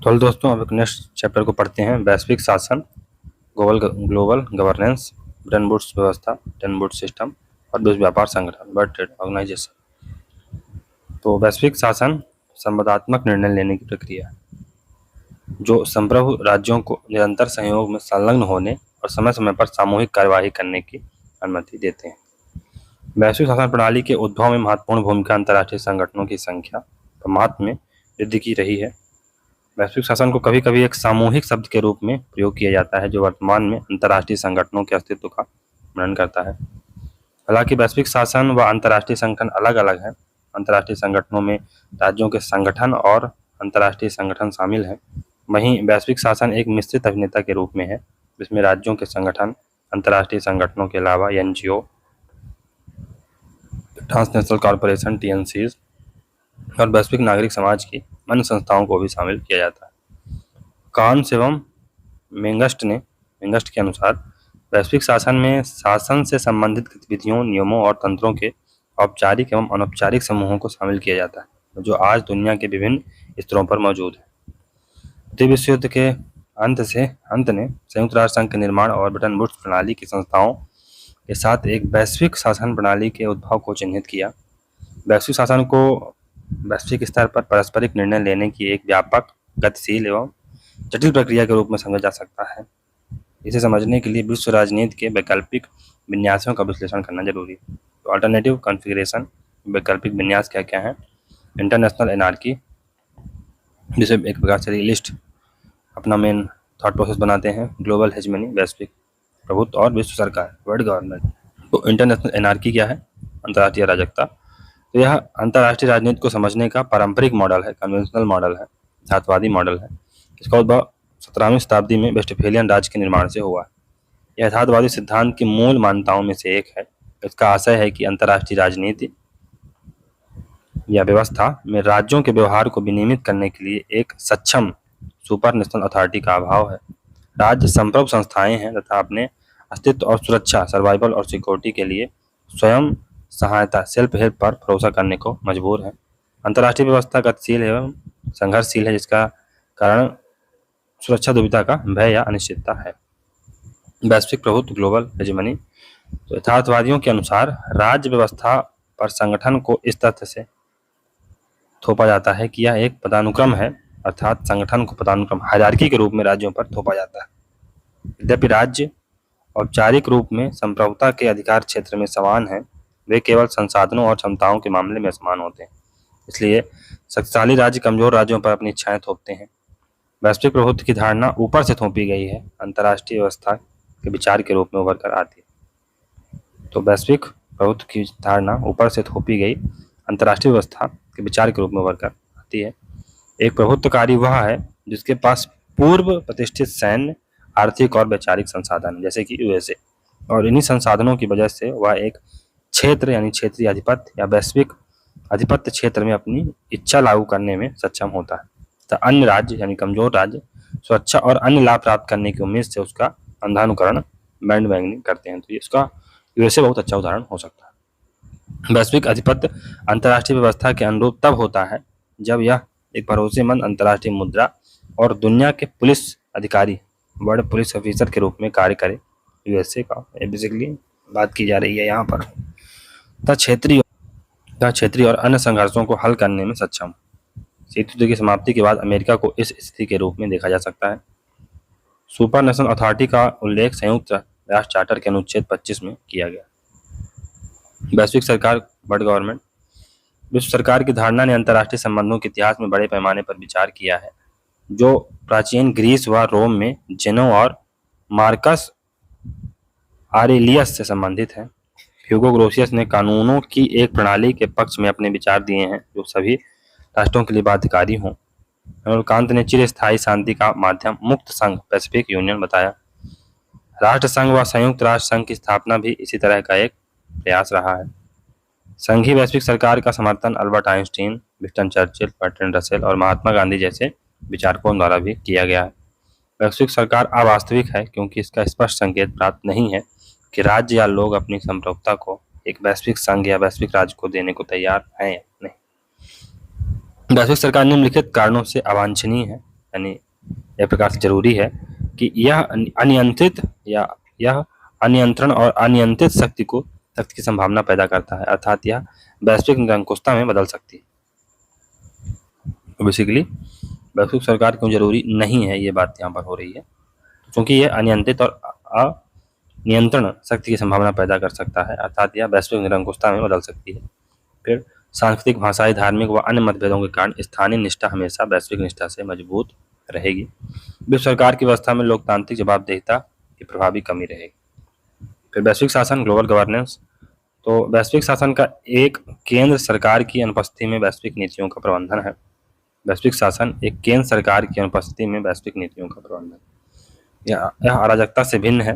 तो हेलो दोस्तों, अब एक नेक्स्ट चैप्टर को पढ़ते हैं। वैश्विक शासन, ग्लोबल गवर्नेंस, ब्रेटन वुड्स व्यवस्था, टेन वुड्स सिस्टम और विश्व व्यापार संगठन, वर्ल्ड ट्रेड ऑर्गेनाइजेशन। तो वैश्विक शासन संवादात्मक निर्णय लेने की प्रक्रिया जो संप्रभु राज्यों को निरंतर सहयोग में संलग्न होने और समय समय पर सामूहिक कार्यवाही करने की अनुमति देते हैं। वैश्विक शासन प्रणाली के उद्भव में महत्वपूर्ण भूमिका अंतर्राष्ट्रीय संगठनों की संख्या और महत्व में वृद्धि की रही है। वैश्विक शासन को कभी कभी एक सामूहिक शब्द के रूप में प्रयोग किया जाता है, जो वर्तमान में अंतर्राष्ट्रीय संगठनों के अस्तित्व का वर्णन करता है। हालांकि वैश्विक शासन व अंतर्राष्ट्रीय संगठन अलग अलग हैं। अंतर्राष्ट्रीय संगठनों में राज्यों के संगठन और अंतर्राष्ट्रीय संगठन शामिल हैं। वहीं वैश्विक शासन एक मिश्रित अभिनेता के रूप में है, जिसमें राज्यों के संगठन, अंतर्राष्ट्रीय संगठनों के अलावा एनजीओ, ट्रांसनेशनल कॉरपोरेशन टीएनसीज और वैश्विक नागरिक समाज की अन्य संस्थाओं को भी शामिल किया जाता है। कांस एवं मेंगस्ट के अनुसार वैश्विक शासन में शासन से संबंधित गतिविधियों, नियमों और तंत्रों के औपचारिक एवं अनौपचारिक समूहों को शामिल किया जाता है, जो आज दुनिया के विभिन्न स्तरों पर मौजूद है। द्वितीय विश्व युद्ध के अंत ने संयुक्त राष्ट्र संघ के निर्माण और ब्रेटन वुड्स प्रणाली की संस्थाओं के साथ एक वैश्विक शासन प्रणाली के उद्भव को चिन्हित किया। वैश्विक शासन को वैश्विक स्तर पर पारस्परिक निर्णय लेने की एक व्यापक, गतिशील एवं जटिल प्रक्रिया के रूप में समझा जा सकता है। इसे समझने के लिए विश्व राजनीति के वैकल्पिक विन्यासों का विश्लेषण करना जरूरी है। तो अल्टरनेटिव कॉन्फ़िगरेशन, वैकल्पिक विन्यास क्या क्या है? इंटरनेशनल एनार्की, जिसे एक प्रकार से रियलिस्ट अपना मेन थॉट प्रोसेस बनाते हैं। ग्लोबल हेजमनी, वैश्विक प्रभुत्व और विश्व सरकार, वर्ल्ड गवर्नमेंट। तो इंटरनेशनल एनार्की क्या है? अंतर्राष्ट्रीय अराजकता। तो यह अंतर्राष्ट्रीय राजनीति को समझने का पारंपरिक मॉडल है, कन्वेंशनल मॉडल है, यथार्थवादी मॉडल है। इसका उद्भव 17वीं शताब्दी में वेस्टफेलियन राज्य के निर्माण से हुआ। यह यथार्थवादी सिद्धांत की मूल मान्यताओं में से एक है। इसका आशय है कि अंतर्राष्ट्रीय राजनीति या व्यवस्था में राज्यों के व्यवहार को विनियमित करने के लिए एक सक्षम सुपर नेशनल अथॉरिटी का अभाव है। राज्य संप्रभु संस्थाएं हैं तथा अपने अस्तित्व और सुरक्षा, सर्वाइवल और सिक्योरिटी के लिए स्वयं सहायता, सेल्फ हेल्प पर भरोसा करने को मजबूर है। अंतर्राष्ट्रीय व्यवस्था गतिशील एवं संघर्षशील है, जिसका कारण सुरक्षा दुविधा का भय या अनिश्चितता है। वैश्विक प्रभुत्व, ग्लोबल हेजेमनी। तो यथार्थवादियों के अनुसार राज्य व्यवस्था पर संगठन को इस तथ्य से थोपा जाता है कि यह एक पदानुक्रम है, अर्थात संगठन को पदानुक्रम हायरार्की के रूप में राज्यों पर थोपा जाता है। यद्यपि राज्य औपचारिक रूप में संप्रभुता के अधिकार क्षेत्र में समान है, वे केवल संसाधनों और क्षमताओं के मामले में समान होते हैं। इसलिए शक्तिशाली राज्य कमजोर राज्यों पर अपनी इच्छाएं थोपते हैं। वैश्विक प्रभुत्व की धारणा ऊपर से थोपी गई है, अंतर्राष्ट्रीय व्यवस्था के विचार के रूप में उभर कर आती है। तो वैश्विक प्रभुत्व की धारणा ऊपर से थोपी गई अंतर्राष्ट्रीय व्यवस्था के विचार के रूप में उभर कर आती है। एक प्रभुत्वकारी वह है जिसके पास पूर्व प्रतिष्ठित सैन्य, आर्थिक और वैचारिक संसाधन, जैसे कि यूएसए, और इन्हीं संसाधनों की वजह से वह एक क्षेत्र यानी क्षेत्रीय आधिपत्य या वैश्विक आधिपत्य क्षेत्र में अपनी इच्छा लागू करने में सक्षम होता है। तो अन्य राज्य यानी कमजोर राज्य सुरक्षा और अन्य लाभ प्राप्त करने की उम्मीद से उसका अंधानुकरण, बैंड वैगनिंग करते हैं। तो इसका यूएसए बहुत अच्छा उदाहरण हो सकता है। वैश्विक आधिपत्य अंतर्राष्ट्रीय व्यवस्था के अनुरूप तब होता है जब यह एक भरोसेमंद अंतर्राष्ट्रीय मुद्रा और दुनिया के पुलिस अधिकारी, वर्ल्ड पुलिस ऑफिसर के रूप में कार्य करे। यूएसए का बेसिकली बात की जा रही है यहाँ पर। क्षेत्रीय और अन्य संघर्षों को हल करने में सक्षम। शीत युद्ध की समाप्ति के बाद अमेरिका को इस स्थिति के रूप में देखा जा सकता है। सुपर नेशनल अथॉरिटी का उल्लेख संयुक्त राष्ट्र चार्टर के अनुच्छेद 25 में किया गया। वैश्विक सरकार, वर्ल्ड गवर्नमेंट। विश्व सरकार की धारणा ने अंतर्राष्ट्रीय संबंधों के इतिहास में बड़े पैमाने पर विचार किया है, जो प्राचीन ग्रीस व रोम में जेनो और मार्कस आरेलियस से संबंधित है। ह्यूगो ग्रोसियस ने कानूनों की एक प्रणाली के पक्ष में अपने विचार दिए हैं जो सभी राष्ट्रों के लिए बाध्यकारी हों। इमैनुएल कांत ने चिरस्थायी शांति का माध्यम मुक्त संघ, पैसिफिक यूनियन बताया। राष्ट्र संघ व संयुक्त राष्ट्र संघ की स्थापना भी इसी तरह का एक प्रयास रहा है। संघीय वैश्विक सरकार का समर्थन Albert Einstein, Winston Churchill, Bertrand Russell और महात्मा गांधी जैसे विचारकों द्वारा भी किया गया है। वैश्विक सरकार अवास्तविक है क्योंकि इसका स्पष्ट संकेत प्राप्त नहीं है कि राज्य या लोग अपनी संप्रभुता को एक वैश्विक संघ या वैश्विक राज्य को देने को तैयार हैं या नहीं। वैश्विक सरकार निम्नलिखित कारणों से अवांछनीय है। यानी एक प्रकार से जरूरी है कि यह अनियंत्रित या यह अनियंत्रण और अनियंत्रित शक्ति की संभावना पैदा करता है, अर्थात यह वैश्विक निरंकुशता में बदल सकती है। तो बेसिकली वैश्विक सरकार क्यों जरूरी नहीं है, ये बात यहाँ पर हो रही है, क्योंकि यह अनियंत्रित और अनियंत्रण शक्ति की संभावना पैदा कर सकता है, अर्थात यह वैश्विक निरंकुशता में बदल सकती है। फिर सांस्कृतिक, भाषाई, धार्मिक व अन्य मतभेदों के कारण स्थानीय निष्ठा हमेशा वैश्विक निष्ठा से मजबूत रहेगी। विश्व सरकार की व्यवस्था में लोकतांत्रिक जवाबदेहिता की प्रभावी कमी रहेगी। फिर वैश्विक शासन, ग्लोबल गवर्नेंस। तो वैश्विक शासन का एक केंद्र सरकार की अनुपस्थिति में वैश्विक नीतियों का प्रबंधन है। वैश्विक शासन एक केंद्र सरकार की अनुपस्थिति में वैश्विक नीतियों का प्रबंधन। यह अराजकता से भिन्न है,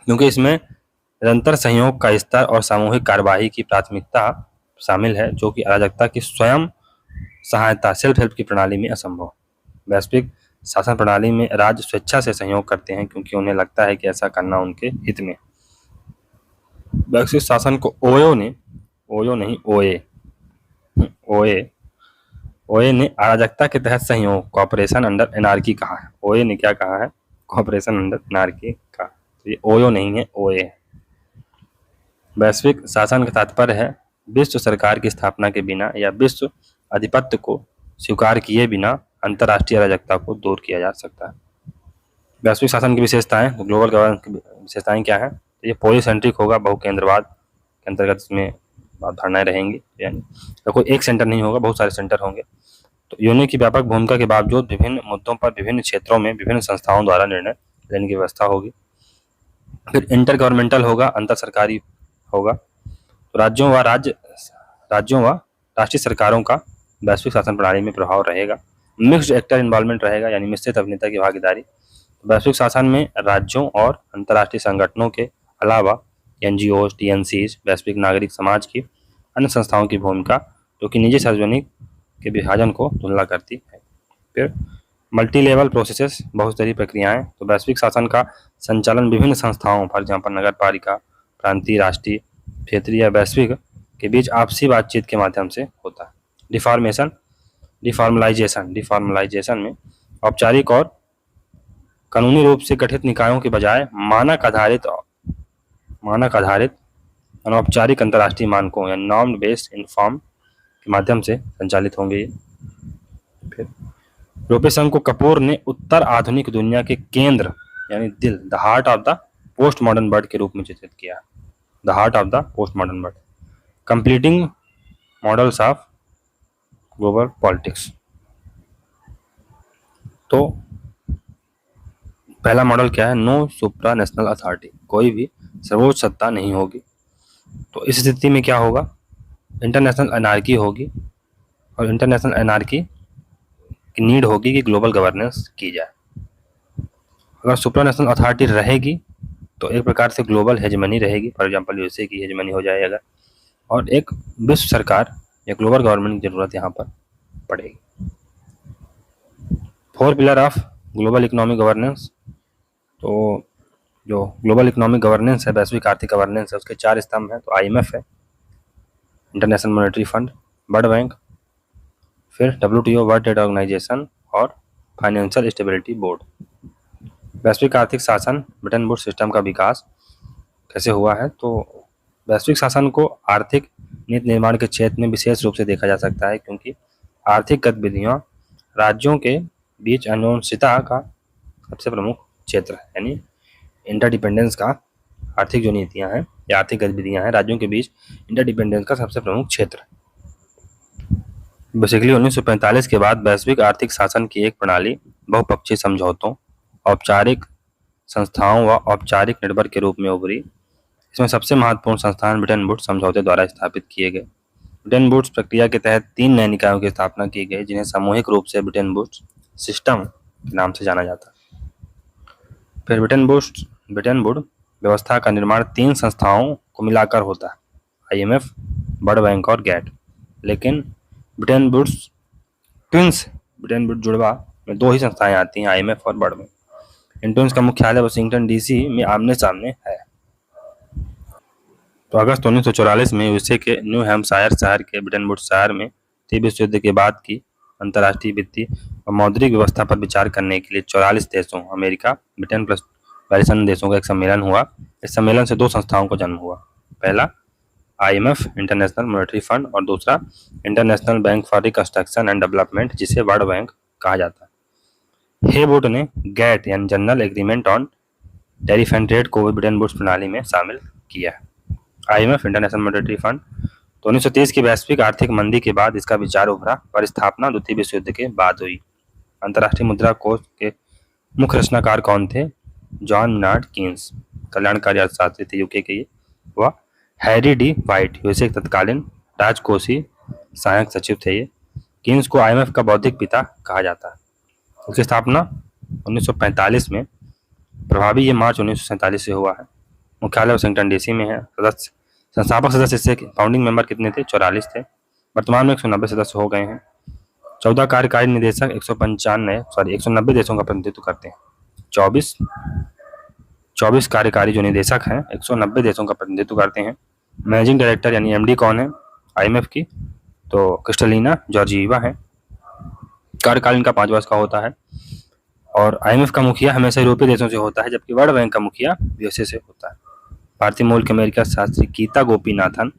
क्योंकि इसमें निरंतर सहयोग का स्तर और सामूहिक कार्यवाही की प्राथमिकता शामिल है, जो कि अराजकता की स्वयं सहायता, सेल्फ हेल्प की प्रणाली में असंभव। वैश्विक शासन प्रणाली में राज्य स्वेच्छा से सहयोग करते हैं, क्योंकि उन्हें लगता है कि ऐसा करना उनके हित में। वैश्विक शासन को ओए ने अराजकता के तहत सहयोग, कॉपरेशन अंडर एनार्की कहा है। ओए ने क्या कहा है? कॉपरेशन अंडर एनार्की कहा। तो ये ओयो नहीं है, ओए है। वैश्विक शासन का तात्पर्य है विश्व सरकार की स्थापना के बिना या विश्व आधिपत्य को स्वीकार किए बिना अंतर्राष्ट्रीय अराजकता को दूर किया जा सकता है। वैश्विक शासन की विशेषताएं, ग्लोबल गवर्नेंस की विशेषताएं क्या है? तो ये पॉलीसेंट्रिक होगा, बहुकेंद्रवाद के अंतर्गत इसमें अवधारणाएं रहेंगी, यानी तो कोई एक सेंटर नहीं होगा, बहुत सारे सेंटर होंगे। तो यूएन की व्यापक भूमिका के बावजूद विभिन्न मुद्दों पर विभिन्न क्षेत्रों में विभिन्न संस्थाओं द्वारा निर्णय लेने की व्यवस्था होगी। फिर इंटर होगा, अंतर सरकारी होगा। तो राज्यों व राष्ट्रीय सरकारों का वैश्विक शासन प्रणाली में प्रभाव रहेगा। मिक्स्ड एक्टर इन्वॉल्वमेंट रहेगा, यानी मिश्रित अभिनेता की भागीदारी। वैश्विक शासन में राज्यों और अंतर्राष्ट्रीय संगठनों के अलावा एनजीओ, टीएनसीज, वैश्विक नागरिक समाज की अन्य संस्थाओं की भूमिका, जो कि निजी सार्वजनिक के विभाजन को तुलना करती है। फिर मल्टी लेवल प्रोसेसेस, बहुस्तरीय प्रक्रियाएं। तो वैश्विक शासन का संचालन विभिन्न संस्थाओं, फॉर एग्जाम्पल नगर पालिका, प्रांतीय, राष्ट्रीय, क्षेत्रीय या वैश्विक के बीच आपसी बातचीत के माध्यम से होता है। डिफॉर्मलाइजेशन में औपचारिक और कानूनी रूप से गठित निकायों के बजाय मानक आधारित अनौपचारिक अंतर्राष्ट्रीय मानकों या नॉर्म बेस्ड इन्फॉर्म के माध्यम से संचालित होंगे। फिर यूरोपीय संघ को कपूर ने उत्तर आधुनिक दुनिया के केंद्र, यानी दिल, the heart of the post modern world के रूप में चित्रित किया। The heart of the post modern world, completing models of global politics. तो पहला मॉडल क्या है? नो सुप्रा नेशनल अथॉरिटी, कोई भी सर्वोच्च सत्ता नहीं होगी। तो इस स्थिति में क्या होगा? इंटरनेशनल एनार्की होगी, और इंटरनेशनल एनार्की की नीड होगी कि ग्लोबल गवर्नेंस की जाए। अगर सुप्रा नेशनल अथॉरिटी रहेगी तो एक प्रकार से ग्लोबल हेजमनी रहेगी, फॉर एग्जांपल यूएसए की हेजमनी हो जाए अगर, और एक विश्व सरकार या ग्लोबल गवर्नमेंट की जरूरत यहाँ पर पड़ेगी। 4 pillar of global economic governance. तो जो ग्लोबल इकोनॉमिक गवर्नेंस है, वैश्विक आर्थिक गवर्नेंस है, उसके 4 स्तंभ हैं। तो आईएमएफ है, international monetary fund, world bank, फिर डब्ल्यूटीओ, वर्ल्ड ट्रेड ऑर्गेनाइजेशन, और फाइनेंशियल स्टेबिलिटी बोर्ड। वैश्विक आर्थिक शासन, ब्रिटेन वुड्स सिस्टम का विकास कैसे हुआ है? तो वैश्विक शासन को आर्थिक नीति निर्माण के क्षेत्र में विशेष रूप से देखा जा सकता है, क्योंकि आर्थिक गतिविधियां राज्यों के बीच अन्योन्यता का सबसे प्रमुख क्षेत्र है, यानी इंटरडिपेंडेंस का। आर्थिक जो नीतियां हैं या आर्थिक गतिविधियां हैं राज्यों के बीच इंटरडिपेंडेंस का सबसे प्रमुख क्षेत्र है। बेसिकली 1945 के बाद वैश्विक आर्थिक शासन की एक प्रणाली बहुपक्षीय समझौतों, औपचारिक संस्थाओं व औपचारिक नेटवर्क के रूप में उभरी। इसमें सबसे महत्वपूर्ण संस्थान ब्रिटेन वुड्स समझौते द्वारा स्थापित किए गए। ब्रिटेन वुड्स प्रक्रिया के तहत 3 नए निकायों की स्थापना की गई, जिन्हें सामूहिक रूप से ब्रिटेन वुड्स सिस्टम के नाम से जाना जाता है। फिर ब्रिटेन वुड व्यवस्था का निर्माण 3 संस्थाओं को मिलाकर होता है, आईएमएफ, वर्ल्ड बैंक और गैट। लेकिन ब्रिटेन वुड जुड़वा में 2 ही संस्थाएं आती हैं, आईएमएफ और वर्ल्ड बैंक। इन ट्विन्स का मुख्यालय वाशिंगटन डीसी में आमने सामने है। तो अगस्त 1944 में यूएसए के न्यू हैम्पशायर शहर के ब्रिटेन वुड शहर में 3 विश्व युद्ध के बाद की अंतर्राष्ट्रीय वित्तीय और मौद्रिक व्यवस्था पर विचार करने के लिए 44 देशों अमेरिका, ब्रिटेन प्लस 42 अन्य देशों का एक सम्मेलन हुआ। इस सम्मेलन से 2 संस्थाओं को जन्म हुआ। पहला IMF इंटरनेशनल मॉनेटरी फंड और दूसरा international bank for reconstruction and development, जिसे वर्ल्ड बैंक कहा जाता है। हेवुड ने गैट यानी general agreement on tariff and trade को ब्रिटेन वुड्स प्रणाली में शामिल किया। IMF इंटरनेशनल मॉनेटरी फंड तो 1930 की वैश्विक आर्थिक मंदी के बाद इसका विचार उभरा, पर स्थापना द्वितीय विश्व युद्ध के बाद हुई। अंतर्राष्ट्रीय मुद्रा कोष के मुख्य रचनाकार कौन थे? जॉन मिनार्ड कीन्स, कल्याणकारी अर्थशास्त्री थे यूके के ये। वह हैरी डी वाइट, यूएसए के तत्कालीन राजकोषीय सहायक सचिव थे ये। कीन्स को IMF का बौद्धिक पिता कहा जाता है। उसकी स्थापना 1945 में, प्रभावी ये मार्च 1947 से हुआ है। मुख्यालय वाशिंगटन DC में है। सदस्य संस्थापक सदस्य इससे फाउंडिंग मेंबर कितने थे? 44 थे। वर्तमान में 190 सदस्य हो गए हैं। 14 कार्यकारी निदेशक 190 देशों का प्रतिनिधित्व करते हैं। 24 कार्यकारी जो निदेशक हैं 190 देशों का प्रतिनिधित्व करते हैं। मैनेजिंग डायरेक्टर यानी MD कौन है IMF की? तो क्रिस्टलिना जॉर्जिएवा है। कार्यकाल इनका 5 वर्ष का होता है। और IMF का मुखिया हमेशा यूरोपीय देशों से होता है, जबकि वर्ल्ड बैंक का मुखिया USA से होता है। भारतीय मूल के अमेरिका शास्त्री गीता गोपीनाथन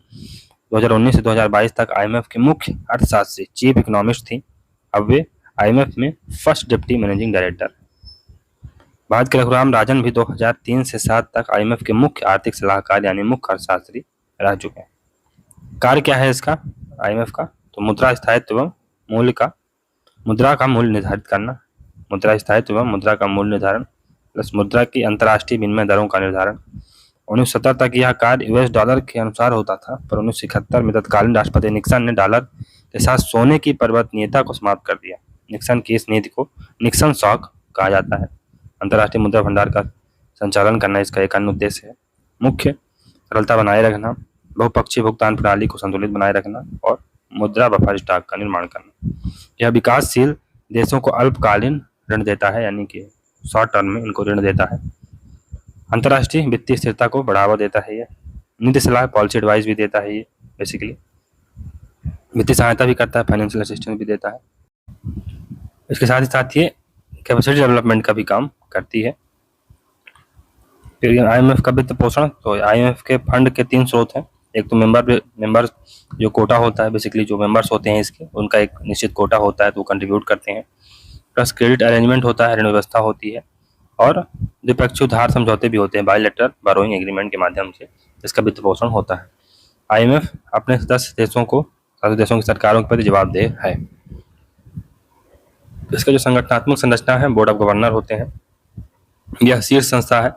2019 से 2022 तक IMF के मुख्य अर्थशास्त्री चीफ इकोनॉमिस्ट थी। अब वे IMF में first deputy managing director. Bharat के रघुराम राजन भी 2003 से 7 तक IMF के मुख्य आर्थिक सलाहकार यानी मुख्य अर्थशास्त्री रह चुके हैं। कार्य क्या है इसका IMF का? तो मुद्रा स्थायित्व एवं मुद्रा का मूल्य निर्धारित करना, मुद्रा स्थायित्व एवं मुद्रा का मूल्य निर्धारण प्लस मुद्रा की अंतर्राष्ट्रीय विनिमय दरों का निर्धारण। 1970 तक यह कार्य US डॉलर के अनुसार होता था, पर 1971 में तत्कालीन राष्ट्रपति निक्सन ने डॉलर के साथ सोने की परिवर्तनीयता को समाप्त कर दिया। निक्सन की इस नीति को निक्सन शॉक कहा जाता है। अंतर्राष्ट्रीय मुद्रा भंडार का संचालन करना इसका एक अन्य उद्देश्य है। मुख्य सरलता बनाए रखना, बहुपक्षीय भुगतान प्रणाली को संतुलित बनाए रखना और मुद्रा बफर स्टॉक का निर्माण करना। यह विकासशील देशों को अल्पकालीन ऋण देता है, यानी कि शॉर्ट टर्म में इनको ऋण देता है। अंतर्राष्ट्रीय वित्तीय स्थिरता को बढ़ावा देता है। ये नीति सलाह पॉलिसी एडवाइस भी देता है। ये बेसिकली वित्तीय सहायता भी करता है, फाइनेंशियल असिस्टेंस भी देता है। इसके साथ ही साथ ये कैपेसिटी डेवलपमेंट का भी काम करती है। फिर IMF का वित्त पोषण, तो IMF के फंड के 3 स्रोत हैं। एक तो मेंबर जो कोटा होता है, बेसिकली जो मेंबर्स होते हैं इसके उनका एक निश्चित कोटा होता है तो वो कंट्रीब्यूट करते हैं। प्लस क्रेडिट अरेंजमेंट होता है, ऋण व्यवस्था होती है और द्विपक्षीय उधार समझौते भी होते हैं, बायलैटरल बोरोइंग एग्रीमेंट के माध्यम से इसका वित्त पोषण होता है। IMF अपने सदस्य देशों की सरकारों के प्रति जवाबदेह है। इसका जो संगठनात्मक संरचना है, बोर्ड ऑफ गवर्नर होते हैं। यह शीर्ष संस्था है।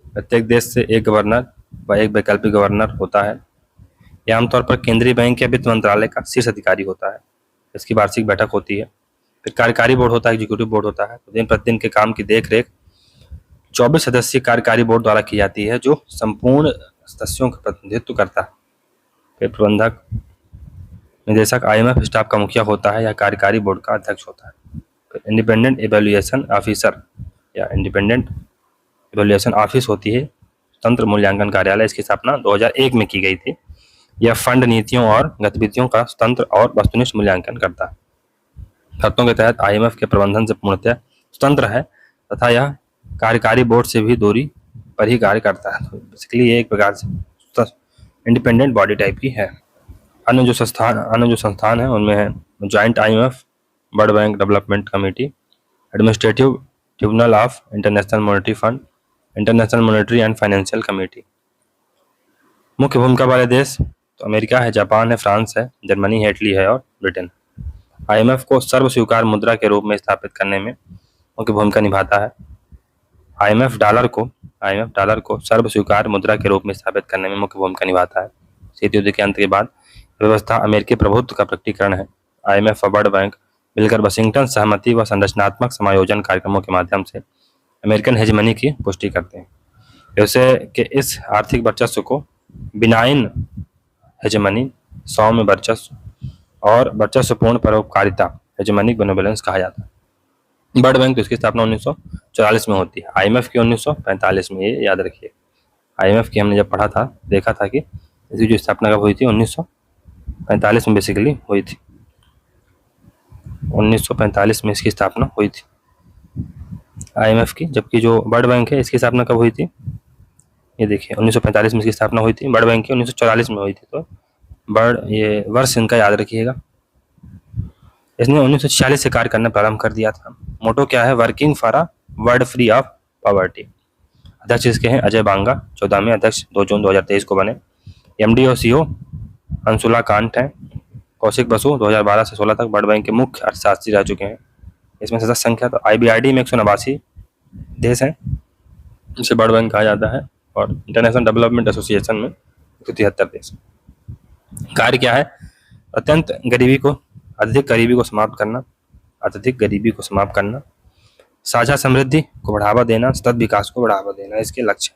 प्रत्येक देश से एक गवर्नर व एक वैकल्पिक गवर्नर होता है। यह आमतौर पर केंद्रीय बैंक या वित्त मंत्रालय का शीर्ष अधिकारी होता है। इसकी वार्षिक बैठक होती है। फिर कार्यकारी बोर्ड होता है, एग्जीक्यूटिव बोर्ड होता है। तो दिन प्रतिदिन के काम की देखरेख 24 सदस्यीय कार्यकारी बोर्ड द्वारा की जाती है, जो संपूर्ण सदस्यों का प्रतिनिधित्व करता है। फिर प्रबंधक निदेशक IMF स्टाफ का मुखिया होता है या कार्यकारी बोर्ड का अध्यक्ष होता है। इंडिपेंडेंट इवैल्यूएशन ऑफिसर या इंडिपेंडेंट इवैल्यूएशन ऑफिस होती है, स्वतंत्र मूल्यांकन कार्यालय। इसकी स्थापना 2001 में की गई थी। यह फंड नीतियों और गतिविधियों का स्वतंत्र और वस्तुनिष्ठ मूल्यांकन करता है। शर्तों के तहत IMF के प्रबंधन से पूर्णतः स्वतंत्र है तथा यह कार्यकारी बोर्ड से भी दूरी पर ही कार्य करता है। तो बेसिकली ये एक प्रकार से इंडिपेंडेंट बॉडी टाइप की है। अन्य जो संस्थान है उनमें है joint IMF world bank development committee, administrative tribunal of international monetary fund, international monetary and financial committee. मुख्य भूमिका वाले देश तो अमेरिका है, जापान है, फ्रांस है, जर्मनी है, इटली है और ब्रिटेन। IMF को सर्व स्वीकार मुद्रा के रूप में स्थापित करने में मुख्य भूमिका निभाता है। IMF डॉलर को सर्व स्वीकार मुद्रा के रूप में स्थापित करने में मुख्य भूमिका निभाता है। शीत युद्ध के अंत के बाद व्यवस्था अमेरिकी प्रभुत्व का प्रकटीकरण है। IMF और वर्ल्ड बैंक मिलकर वाशिंगटन सहमति व संरचनात्मक समायोजन कार्यक्रमों के माध्यम से अमेरिकन हेजेमनी की पुष्टि करते हैं। व्यवसाय के इस आर्थिक वर्चस्व को बिनाइन हेजेमनी, सौम्य वर्चस्व और वर्चस्वपूर्ण परोपकारिता हेजेमनिक बेनेवोलेंस कहा जाता है। वर्ल्ड बैंक तो इसकी स्थापना 1944 में होती है, IMF की 1945 में, ये याद रखिए। IMF की हमने जब पढ़ा था देखा था कि इसकी जो स्थापना कब हुई थी 1945 में बेसिकली हुई थी। 1945 में इसकी स्थापना हुई थी IMF की। जबकि जो वर्ल्ड बैंक है इसकी स्थापना कब हुई थी, ये देखिए 1945 में इसकी स्थापना हुई थी। वर्ल्ड बैंक की 1944 में हुई थी। तो वर्ल्ड, ये वर्ष इनका याद रखिएगा। इसने 1946 से कार्य करना प्रारंभ कर दिया था। मोटो क्या है, working for a world free of poverty. अध्यक्ष इसके हैं अजय बांगा, 14वें अध्यक्ष 2 जून 2023 को बने। MD और CEO अंशुला कांत हैं। कौशिक बसु 2012 से 16 तक वर्ल्ड बैंक के मुख्य अर्थशास्त्री रह चुके हैं। इसमें सदस्य संख्या तो IBRD में 189 देश हैं, इसे वर्ल्ड बैंक कहा जाता है, और इंटरनेशनल डेवलपमेंट एसोसिएशन में 173 देश। कार्य क्या है, अत्यधिक गरीबी को समाप्त करना, अत्यधिक गरीबी को समाप्त करना, साझा समृद्धि को बढ़ावा देना, सतत विकास को बढ़ावा देना, इसके लक्ष्य।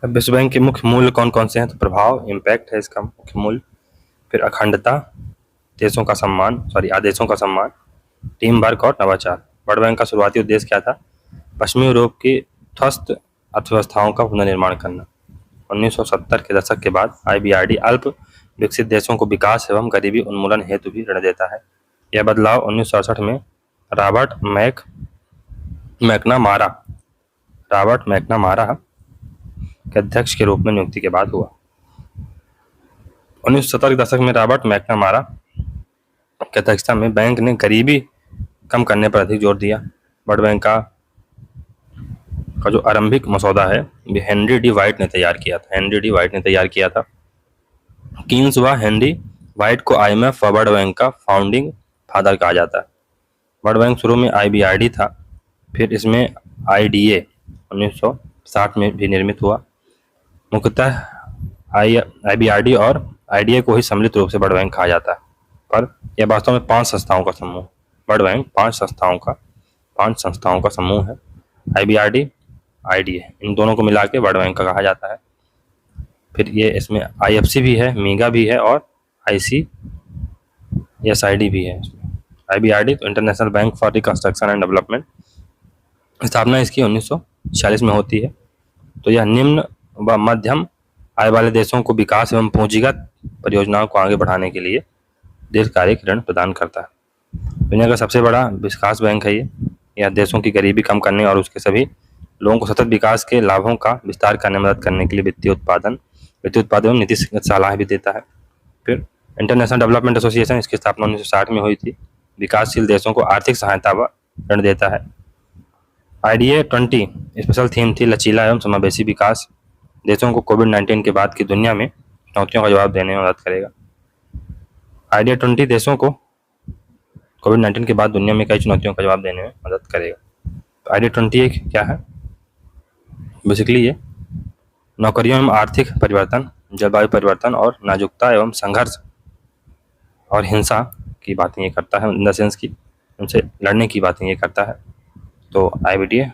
अब विश्व बैंक के मुख्य मूल्य कौन कौन से हैं, तो प्रभाव, इम्पैक्ट है इसका मुख्य मूल्य, फिर अखंडता, आदेशों का सम्मान, टीम वर्क और नवाचार। वर्ल्ड बैंक का शुरुआती उद्देश्य क्या था, पश्चिमी यूरोप की ध्वस्त अर्थव्यवस्थाओं का पुनर्निर्माण करना। 1970 के दशक के बाद IBRD अल्प विकसित देशों को विकास एवं गरीबी उन्मूलन हेतु भी ऋण देता है। यह बदलाव 1968 में रॉबर्ट मैकनामारा के अध्यक्ष के रूप में नियुक्ति के बाद हुआ। 1970 के दशक में रॉबर्ट मैकनामारा की अध्यक्षता में बैंक ने गरीबी कम करने पर अधिक जोर दिया। वर्ल्ड बैंक का जो आरंभिक मसौदा है वो हेनरी डी वाइट ने तैयार किया था। कीन्स व हेनरी वाइट को IMF व वर्ल्ड बैंक का फाउंडिंग फादर कहा जाता है। वर्ल्ड बैंक शुरू में IBRD था, फिर इसमें IDA 1960 में भी निर्मित हुआ। मुख्यतः IBRD और IDA को ही सम्मिलित रूप से वर्ल्ड बैंक कहा जाता है, पर यह वास्तव में 5 संस्थाओं का समूह। वर्ल्ड बैंक 5 संस्थाओं का समूह है। IBRD, IDA, इन दोनों को मिला के वर्ल्ड बैंक का कहा जाता है। फिर ये इसमें IFC भी है, मीगा भी है और ICSID भी है। IBRD तो international bank for reconstruction and development, स्थापना इसकी 1946 में होती है। तो यह निम्न व मध्यम आय वाले देशों को विकास एवं पूंजीगत परियोजनाओं को आगे बढ़ाने के लिए दीर्घकालिक ऋण प्रदान करता है। दुनिया का सबसे बड़ा विकास बैंक है ये। यह देशों की गरीबी कम करने और उसके सभी लोगों को सतत विकास के लाभों का विस्तार करने में मदद करने के लिए वित्तीय उत्पादन एवं नीतिगत सलाह भी देता है। फिर इंटरनेशनल डेवलपमेंट एसोसिएशन, इसकी स्थापना 1960 में हुई थी। विकासशील देशों को आर्थिक सहायता व ऋण देता है। IDA 20 स्पेशल थीम थी लचीला एवं समावेशी विकास। देशों को कोविड-19 के बाद की दुनिया में चुनौतियों का जवाब देने में मदद करेगा। IDA 20 देशों को कोविड-19 के बाद दुनिया में कई चुनौतियों का जवाब देने में मदद करेगा। तो IDA 20 क्या है, बेसिकली ये नौकरियों एवं आर्थिक परिवर्तन, जलवायु परिवर्तन और नाजुकता एवं संघर्ष और हिंसा की बातें ये करता है, इन द सेंस की उनसे लड़ने की बातें ये करता है। तो IDA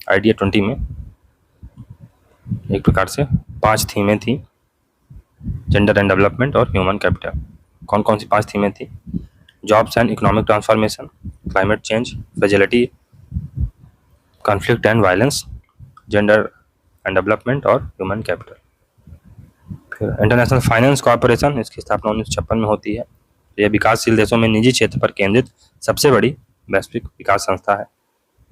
20 में एक प्रकार से 5 थीमें थी, जेंडर एंड डेवलपमेंट और ह्यूमन कैपिटल। कौन कौन सी 5 थीमें थी, jobs and economic transformation, climate change, fragility, conflict and violence, gender and development और ह्यूमन कैपिटल। फिर इंटरनेशनल फाइनेंस कॉर्पोरेशन, इसकी स्थापना 1956 में होती है। यह विकासशील देशों में निजी क्षेत्र पर केंद्रित सबसे बड़ी वैश्विक विकास संस्था है।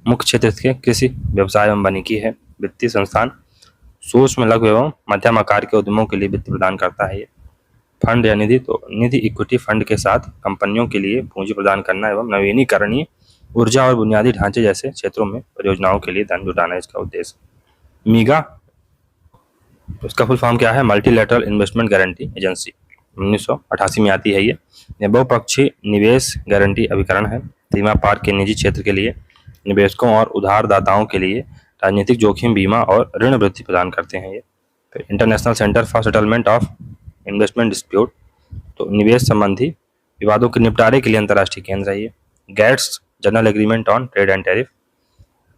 मुख्य क्षेत्र इसके कृषि, व्यवसाय एवं वानिकी है। वित्तीय संस्थान सूक्ष्म, लघु एवं मध्यम आकार के उद्यमों के लिए वित्त प्रदान करता है। ये फंड या निधि, तो निधि इक्विटी फंड के साथ कंपनियों के लिए पूंजी प्रदान करना एवं नवीनीकरणीय ऊर्जा और बुनियादी ढांचे जैसे क्षेत्रों में परियोजनाओं के लिए धन जुटाना इसका उद्देश्य। मीगा, उसका फुल फॉर्म क्या है, मल्टीलैटरल इन्वेस्टमेंट गारंटी एजेंसी, 1988 में आती है। ये बहुपक्षीय निवेश गारंटी अभिकरण है। सीमा पार के निजी क्षेत्र के लिए निवेशकों और उधारदाताओं के लिए राजनीतिक जोखिम बीमा और ऋण वृद्धि प्रदान करते हैं। ये फिर international centre for settlement of investment dispute, तो निवेश संबंधी विवादों के निपटारे के लिए अंतर्राष्ट्रीय केंद्र है। ये गेट्स general agreement on trade and tariff,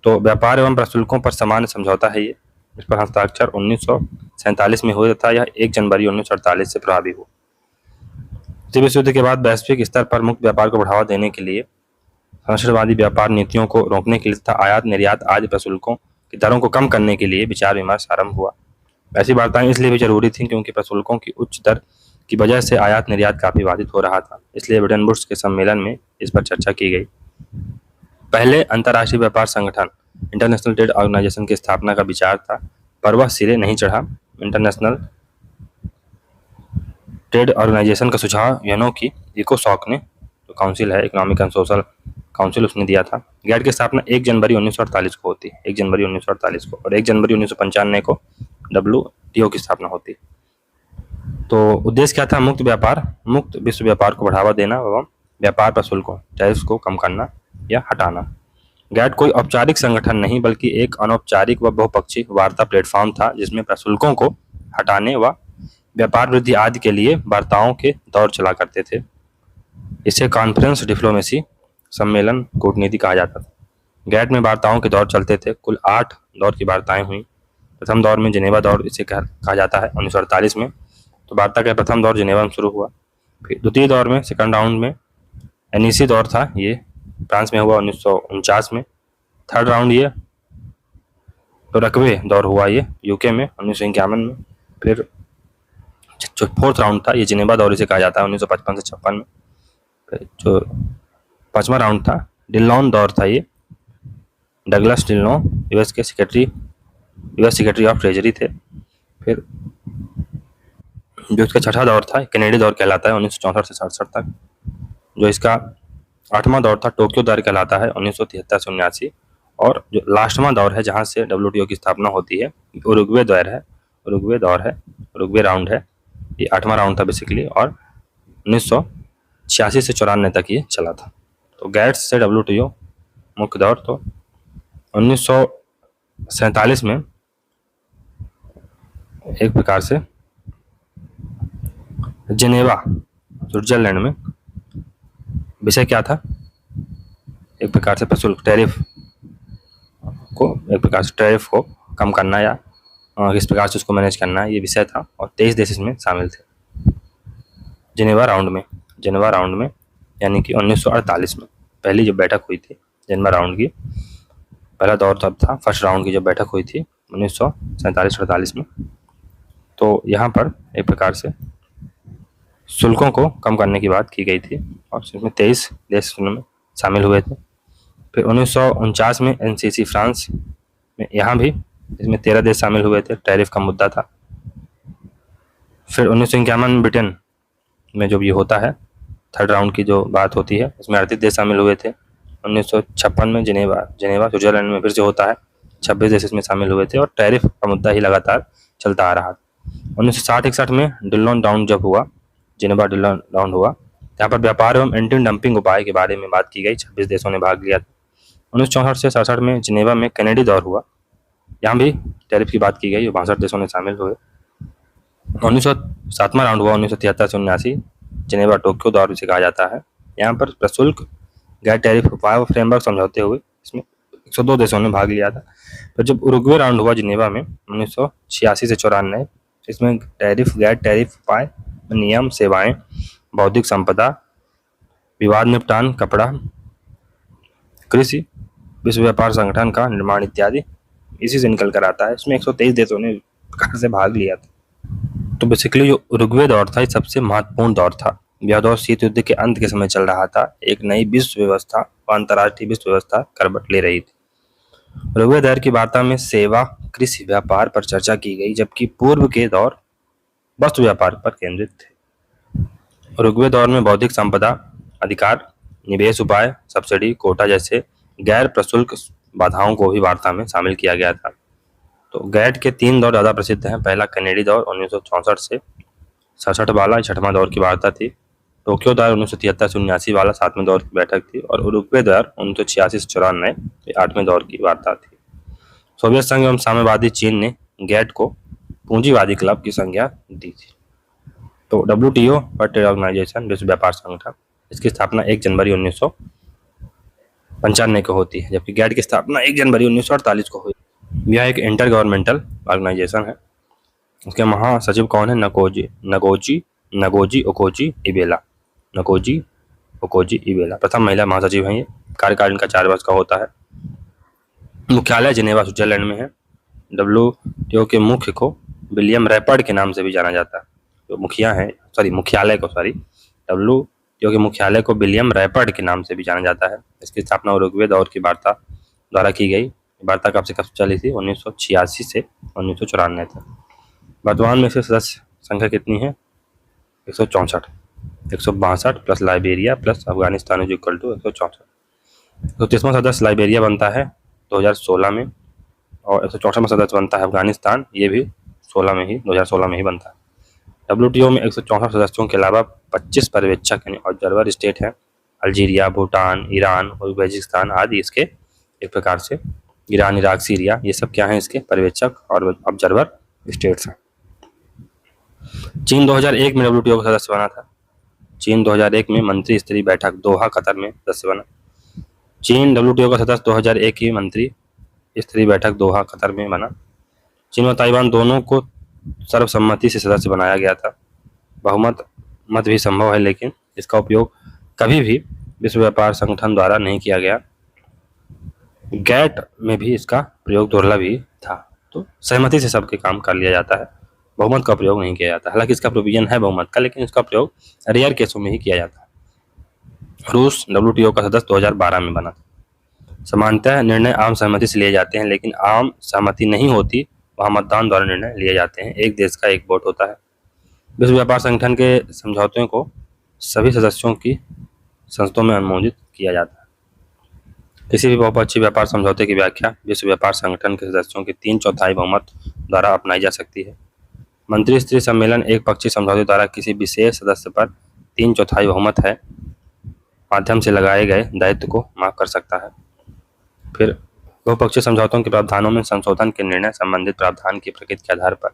तो व्यापार एवं प्रशुल्कों पर सामान्य समझौता है। ये इस पर हस्ताक्षर 1947 में हुए तथा यह 1 जनवरी 1948 से प्रभावी हुआ। द्वितीय विश्व युद्ध के बाद वैश्विक स्तर पर मुक्त व्यापार को बढ़ावा देने के लिए, संरक्षणवादी व्यापार नीतियों को रोकने के लिए तथा आयात निर्यात आदि प्रशुल्कों की दरों को कम करने के लिए विचार विमर्श आरंभ हुआ। ऐसी वार्ताएं इसलिए भी जरूरी थी क्योंकि प्रशुल्कों की उच्च दर की वजह से आयात निर्यात काफ़ी बाधित हो रहा था, इसलिए ब्रिटेन वुड्स के सम्मेलन में इस पर चर्चा की गई। पहले अंतर्राष्ट्रीय व्यापार संगठन इंटरनेशनल ट्रेड ऑर्गेनाइजेशन की स्थापना का विचार था, पर वह सिरे नहीं चढ़ा। इंटरनेशनल ट्रेड ऑर्गेनाइजेशन का सुझाव यूएनओ की इकोसॉक ने, जो काउंसिल है, इकोनॉमिक एंड सोशल काउंसिल, उसने दिया था। गैट की स्थापना 1 जनवरी 1948 को होती है, 1 जनवरी 1948 को, और 1 जनवरी 1995 को WTO की स्थापना होती है। तो उद्देश्य क्या था? मुक्त विश्व व्यापार को बढ़ावा देना एवं व्यापार पर शुल्कों, टैरिफ्स को कम करना या हटाना। गैट कोई औपचारिक संगठन नहीं बल्कि एक अनौपचारिक व बहुपक्षीय वार्ता प्लेटफॉर्म था, जिसमें प्रशुल्कों को हटाने व व्यापार वृद्धि आदि के लिए वार्ताओं के दौर चला करते थे। इसे कॉन्फ्रेंस डिप्लोमेसी, सम्मेलन कूटनीति कहा जाता था। गैट में वार्ताओं के दौर चलते थे। कुल 8 दौर की वार्ताएं हुई। प्रथम दौर में जिनेवा दौर इसे कहा जाता है 1948 में। तो वार्ता का प्रथम दौर जिनेवा में शुरू हुआ। फिर द्वितीय दौर में, सेकंड राउंड में, एनईसी दौर था, ये फ्रांस में हुआ 1949 में। थर्ड राउंड ये रकवे दौर हुआ ये यूके में 1951 में। फिर जो फोर्थ राउंड था ये जिनेवा दौर इसे कहा जाता है 1955 से 56 में। फिर जो 5वां राउंड था डिल्लॉन दौर था, ये Douglas Dhillon US secretary of treasury थे। फिर जो इसका छठा दौर था कैनेडी दौर कहलाता है 1964 से 67 तक। जो इसका 8वां दौर था टोक्यो दौर कहलाता है 1973 से 79। और जो लास्टवां दौर है जहाँ से WTO की स्थापना होती है उरुग्वे राउंड है। ये 8वां राउंड था बेसिकली, और 1986 से 94 तक ये चला था। तो गैट्स से WTO मुख्य दौर तो 1947 में एक प्रकार से जिनेवा स्विट्जरलैंड में विषय क्या था? एक प्रकार से प्रशुल्क टैरिफ को कम करना या किस प्रकार से उसको मैनेज करना, ये विषय था। और 23 देश इसमें शामिल थे जिनेवा राउंड में, यानी कि 1948 में पहली जब बैठक हुई थी जिनेवा राउंड की। पहला दौर तब था, फर्स्ट राउंड की जब बैठक हुई थी 1947-48 में। तो यहाँ पर एक प्रकार से शुल्कों को कम करने की बात की गई थी और इसमें 23 देश में शामिल हुए थे। फिर 1949 में NCC फ्रांस में, यहाँ भी इसमें 13 देश शामिल हुए थे, टैरिफ का मुद्दा था। फिर 1951 में ब्रिटेन में जो ये होता है थर्ड राउंड की जो बात होती है, इसमें 38 देश शामिल हुए थे। 1956 में जिनेवा स्विट्जरलैंड में फिर से होता है, 26 देश इसमें शामिल हुए थे और टैरिफ का मुद्दा ही लगातार चलता आ रहा था। 1960-61 में डिल्लोन राउंड जब हुआ, जिनेवा डिल्लोन राउंड हुआ, यहाँ पर व्यापार एवं एंटी डंपिंग उपाय के बारे में बात की गई। 26 देशों ने भाग लिया था। 1964 से 67 में जिनेवा में कैनेडी दौर हुआ, यहाँ भी टैरिफ की बात की गई और 62 देशों ने शामिल हुए। 1907वां राउंड हुआ 1973 से 79, जिनेवा टोक्यो दौर इसे कहा जाता है। यहाँ पर प्रशुल्क गैर टैरिफ उपाय और फ्रेमवर्क समझौते हुए, इसमें 102 देशों ने भाग लिया था। फिर जब उरुग्वे राउंड हुआ जिनेवा में 1986 से 94, इसमें टैरिफ, गैर टैरिफ उपाय, नियम, सेवाएं, बौद्धिक संपदा, विवाद निपटान, कपड़ा, कृषि, विश्व व्यापार संगठन का निर्माण इत्यादि इसी से निकल कर आता है। इसमें 123 देशों ने प्रकार से भाग लिया था। तो बेसिकली जो उरुग्वे दौर था ये सबसे महत्वपूर्ण दौर था। यह दौर शीत युद्ध के अंत के समय चल रहा था। एक नई विश्व व्यवस्था व अंतर्राष्ट्रीय विश्व व्यवस्था करवट ले रही थी। उरुग्वे दौर की वार्ता में सेवा, कृषि, व्यापार पर चर्चा की गई, जबकि पूर्व के दौर वस्तु व्यापार पर केंद्रित थे। उरुग्वे दौर में बौद्धिक संपदा अधिकार, निवेश उपाय, सब्सिडी, कोटा जैसे गैर प्रशुल्क बाधाओं को भी वार्ता में शामिल किया गया था। तो गैट के 3 दौर ज़्यादा प्रसिद्ध हैं। पहला कैनेडी दौर 1964 से 67 वाला 6वां दौर की वार्ता थी। टोक्यो दौर 1973 से 79 वाला 7वें दौर की बैठक थी। और उरुग्वे दौर 1986 से 94 8वें दौर की वार्ता थी। सोवियत संघ एवं साम्यवादी चीन ने गैट को पूंजीवादी क्लब की संज्ञा दी थी। तो WTO वर्ल्ड ट्रेड ऑर्गेनाइजेशन, विश्व व्यापार संगठन, इसकी स्थापना 1 जनवरी 1995 को होती है, जबकि गैट की स्थापना 1 जनवरी 1948 को हुई। यह एक इंटर गवर्नमेंटल ऑर्गेनाइजेशन है। उसके महासचिव कौन है? नगोजी ओकोजी इबेला प्रथम महिला महासचिव हैं। ये कार्यकाल इनका 4 वर्ष का होता है। मुख्यालय जिनेवा स्विट्जरलैंड में है। WTO के मुख्य को विलियम रैपर्ड के नाम से भी जाना जाता है। जो WTO के मुख्यालय को विलियम रैपर्ड के नाम से भी जाना जाता है। इसकी स्थापना उरुग्वे दौर की वार्ता द्वारा की गई। वार्ता कब से कब चली थी? 1986 से 1994 तक। वर्तमान में इसके सदस्य संख्या कितनी है? 164। 162 plus Liberia plus Afghanistan is equal to 164। 130वां सदस्य लाइबेरिया बनता है 2016 में, और 164वां सदस्य बनता है अफगानिस्तान, ये भी 2016 में ही बनता है। WTO में 164 सदस्यों के अलावा 25 पर्यवेक्षक यानी ऑब्जर्वर स्टेट हैं। अल्जीरिया, भूटान, ईरान, उज्बेकिस्तान आदि इसके एक प्रकार से, ईरान, इराक, सीरिया, ये सब क्या हैं? इसके पर्यवेक्षक और ऑब्जर्वर स्टेट्स हैं। चीन 2001 में WTO का सदस्य बना था। चीन 2001 में मंत्री स्तरीय बैठक दोहा कतर में सदस्य बना। चीन WTO का सदस्य 2001 की मंत्री स्तरीय बैठक दोहा कतर में बना। चीन और ताइवान दोनों को सर्वसम्मति से सदस्य बनाया गया था। बहुमत मत भी संभव है, लेकिन इसका उपयोग कभी भी विश्व व्यापार संगठन द्वारा नहीं किया गया। गैट में भी इसका प्रयोग दुर्लभ ही था। तो सहमति से सबके काम कर लिया जाता है, बहुमत का प्रयोग नहीं किया जाता। हालांकि इसका प्रोविजन है बहुमत का, लेकिन इसका प्रयोग रेयर केसों में ही किया जाता है। रूस WTO का सदस्य 2012 में बना। सामान्यतः निर्णय आम सहमति से लिए जाते हैं, लेकिन आम सहमति नहीं होती, वहाँ मतदान द्वारा निर्णय लिए जाते हैं। एक देश का एक वोट होता है। विश्व व्यापार संगठन के समझौतों को सभी सदस्यों की संसदों में अनुमोदित किया जाता है। किसी भी बहुपक्षीय व्यापार समझौते की व्याख्या विश्व व्यापार संगठन के सदस्यों के 3/4 बहुमत द्वारा अपनाई जा सकती है। मंत्री स्तरीय सम्मेलन एक पक्षीय समझौते द्वारा किसी विशेष सदस्य पर 3/4 बहुमत है माध्यम से लगाए गए दायित्व को माफ कर सकता है। फिर बहुपक्षीय समझौतों के प्रावधानों में संशोधन के निर्णय संबंधित प्रावधान की प्रकृति के आधार पर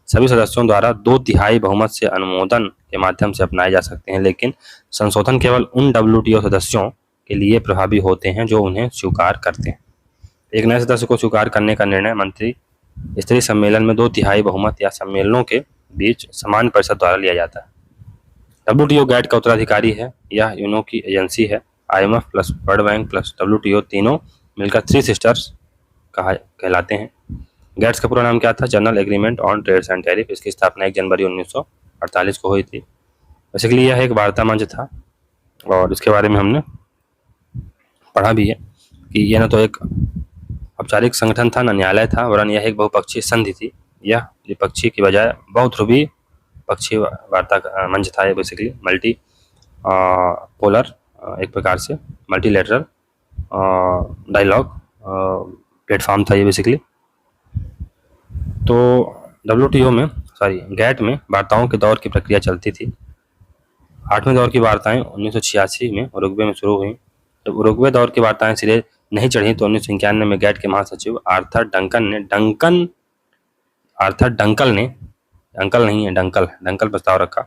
सभी सदस्यों द्वारा 2/3 बहुमत से अनुमोदन के माध्यम से अपनाए जा सकते हैं, लेकिन संशोधन केवल उन WTO सदस्यों के लिए प्रभावी होते हैं जो उन्हें स्वीकार करते हैं। एक नए सदस्य को स्वीकार करने का निर्णय मंत्री स्तरीय सम्मेलन में 2/3 बहुमत या सम्मेलनों के बीच समान परिषद द्वारा लिया जाता है। WTO गैट का उत्तराधिकारी है। यह यूनो की एजेंसी है। IMF plus world bank plus WTO तीनों मिलकर 3 सिस्टर्स कहलाते हैं। गैट्स का पूरा नाम क्या था? General agreement on trades and tariff. इसकी स्थापना 1 जनवरी 1948 को हुई थी। बेसिकली यह एक वार्ता मंच था, और इसके बारे में हमने पढ़ा भी है कि यह न तो एक औपचारिक संगठन था, न न्यायालय था, वरन यह एक बहुपक्षीय संधि थी। यह द्विपक्षीय की बजाय बहुध्रुवीय पक्षीय वार्ता मंच था। बेसिकली मल्टी पोलर एक प्रकार से मल्टीलेटरल डायलॉग प्लेटफॉर्म था ये बेसिकली। तो गैट में वार्ताओं के दौर की प्रक्रिया चलती थी। 8वें दौर की वार्ताएं 1986 में उरुग्वे में शुरू हुई। जब उरुग्वे दौर की वार्ताएं सिरे नहीं चढ़ी तो 1991 में गैट के महासचिव आर्थर डंकल प्रस्ताव रखा।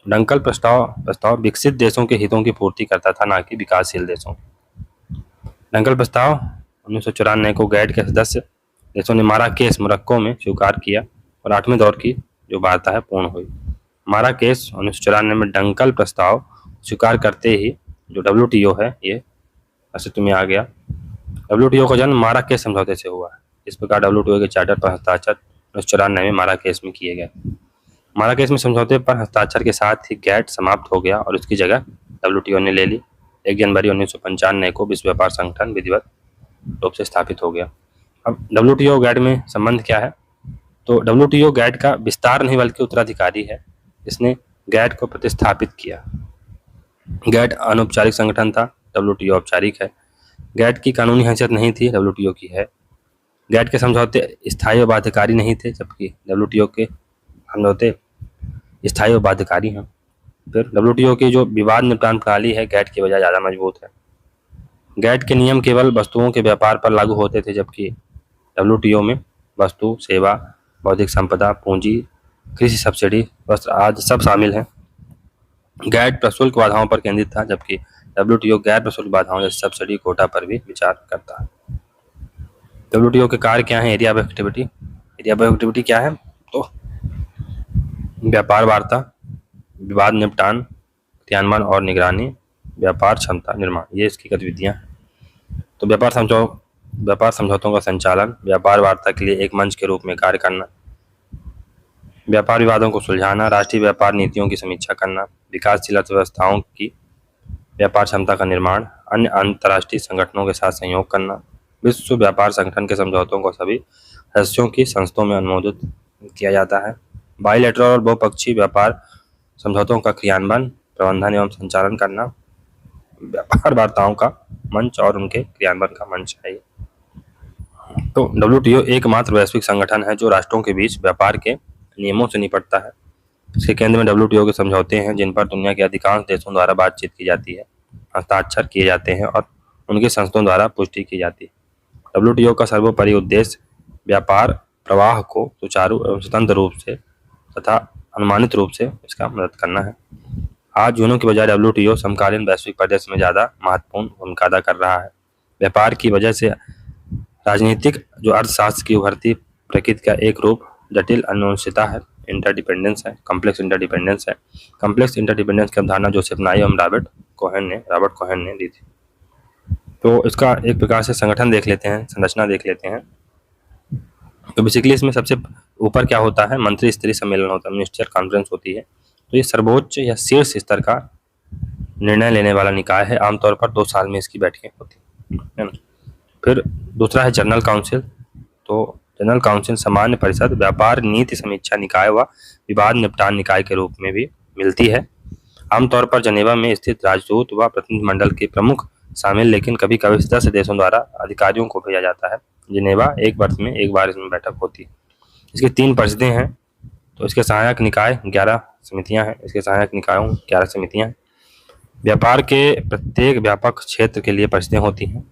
डंकल प्रस्ताव विकसित देशों के हितों की पूर्ति करता था, ना कि विकासशील देशों। डंकल प्रस्ताव 1994 को गैट के सदस्य देशों ने माराकेश मोरक्को में स्वीकार किया, और 8वें दौर की जो वार्ता है पूर्ण हुई। माराकेश 1994 में डंकल प्रस्ताव स्वीकार करते ही जो WTO है ये अस्तित्व में आ गया। WTO का जन्म माराकेश समझौते से हुआ है। इस प्रकार WTO के चार्टर पर हस्ताक्षर 1994 में माराकेश में किए गए। माराकेश में समझौते पर हस्ताक्षर के साथ ही गैट समाप्त हो गया और उसकी जगह WTO ने ले ली। 1 जनवरी 1995 को विश्व व्यापार संगठन विधिवत रूप से स्थापित हो गया। अब WTO गैट में संबंध क्या है? तो WTO गैट का विस्तार नहीं बल्कि उत्तराधिकारी है। इसने गैट को प्रतिस्थापित किया। गैट अनौपचारिक संगठन था, WTO औपचारिक है। गैट की कानूनी हैसियत नहीं थी, WTO की है। गैट के समझौते स्थायी और बाध्यकारी नहीं थे, जबकि WTO के समझौते स्थायी और बाध्यकारी हैं। फिर WTO की जो विवाद निपटान प्रणाली है गैट की बजाय ज़्यादा मजबूत है। गैट के नियम केवल वस्तुओं के व्यापार पर लागू होते थे, जबकि WTO में वस्तु, सेवा, बौद्धिक संपदा, पूंजी, कृषि सब्सिडी, वस्त्र आदि सब शामिल हैं। गैट प्रशुल्क बाधाओं पर केंद्रित था, जबकि WTO गैर प्रशुल्क बाधाओं जैसे सब्सिडी, कोटा पर भी विचार करता है। WTO के कार्य क्या है? एरिया ऑफ एक्टिविटी क्या है? तो व्यापार वार्ता, विवाद निपटान, क्रियान्वयन और निगरानी, व्यापार क्षमता निर्माण, ये इसकी गतिविधियां हैं। तो व्यापार समझौतों का संचालन, व्यापार वार्ता के लिए एक मंच के रूप में कार्य करना, व्यापार विवादों को सुलझाना, राष्ट्रीय व्यापार नीतियों की समीक्षा करना, विकासशील अर्थव्यवस्थाओं की व्यापार क्षमता का निर्माण, अन्य अंतर्राष्ट्रीय संगठनों के साथ सहयोग करना, विश्व व्यापार संगठन के समझौतों को सभी सदस्यों की संस्थाओं में अनुमोदित किया जाता है, बाइलेटरल और बहुपक्षीय व्यापार समझौतों का क्रियान्वयन, प्रबंधन एवं संचालन करना, व्यापार वार्ताओं का मंच और उनके क्रियान्वयन का मंच है ये। तो डब्ल्यूटीओ एकमात्र वैश्विक संगठन है जो राष्ट्रों के बीच व्यापार के नियमों से निपटता है। इसके केंद्र में डब्ल्यूटीओ के समझौते हैं जिन पर दुनिया के अधिकांश देशों द्वारा बातचीत की जाती है, हस्ताक्षर किए जाते हैं और उनकी संस्थाओं द्वारा पुष्टि की जाती है। डब्ल्यूटीओ का सर्वोपरि उद्देश्य व्यापार प्रवाह को सुचारू एवं स्वतंत्र रूप से तथा अनुमानित रूप से इसका मदद करना है। आज यूनो की बजाय डब्ल्यूटीओ समकालीन वैश्विक परिदृश्य में ज़्यादा महत्वपूर्ण भूमिका अदा कर रहा है। व्यापार की वजह से राजनीतिक जो अर्थशास्त्र की उभरती प्रकृति का एक रूप जटिल अनिश्चितता है, इंटरडिपेंडेंस है, कॉम्प्लेक्स इंटरडिपेंडेंस है। कॉम्प्लेक्स इंटरडिपेंडेंस की अवधारणा जोसेफ नाई एवं रॉबर्ट कोहेन ने दी थी। तो इसका एक प्रकार से संगठन देख लेते हैं, संरचना देख लेते हैं। तो बेसिकली इसमें सबसे ऊपर क्या होता है, मंत्री स्तरीय सम्मेलन होता है, मिनिस्ट्रियल कॉन्फ्रेंस होती है। तो ये सर्वोच्च या शीर्ष स्तर का निर्णय लेने वाला निकाय है। आमतौर पर 2 साल में इसकी बैठकें होती है ना। फिर दूसरा है जनरल काउंसिल। तो जनरल काउंसिल सामान्य परिषद, व्यापार नीति समीक्षा निकाय व विवाद निपटान निकाय के रूप में भी मिलती है। आमतौर पर जनेवा में स्थित राजदूत व प्रतिनिधिमंडल के प्रमुख शामिल, लेकिन कभी कभी सदस्य देशों द्वारा अधिकारियों को भेजा जाता है। जिनेवा एक वर्ष में एक बार इसमें बैठक होती है। इसकी 3 परिषदें हैं। तो इसके सहायक निकाय 11 समितियां हैं। इसके सहायक निकायों 11 समितियां हैं। व्यापार के प्रत्येक व्यापक क्षेत्र के लिए परिषदें होती हैं।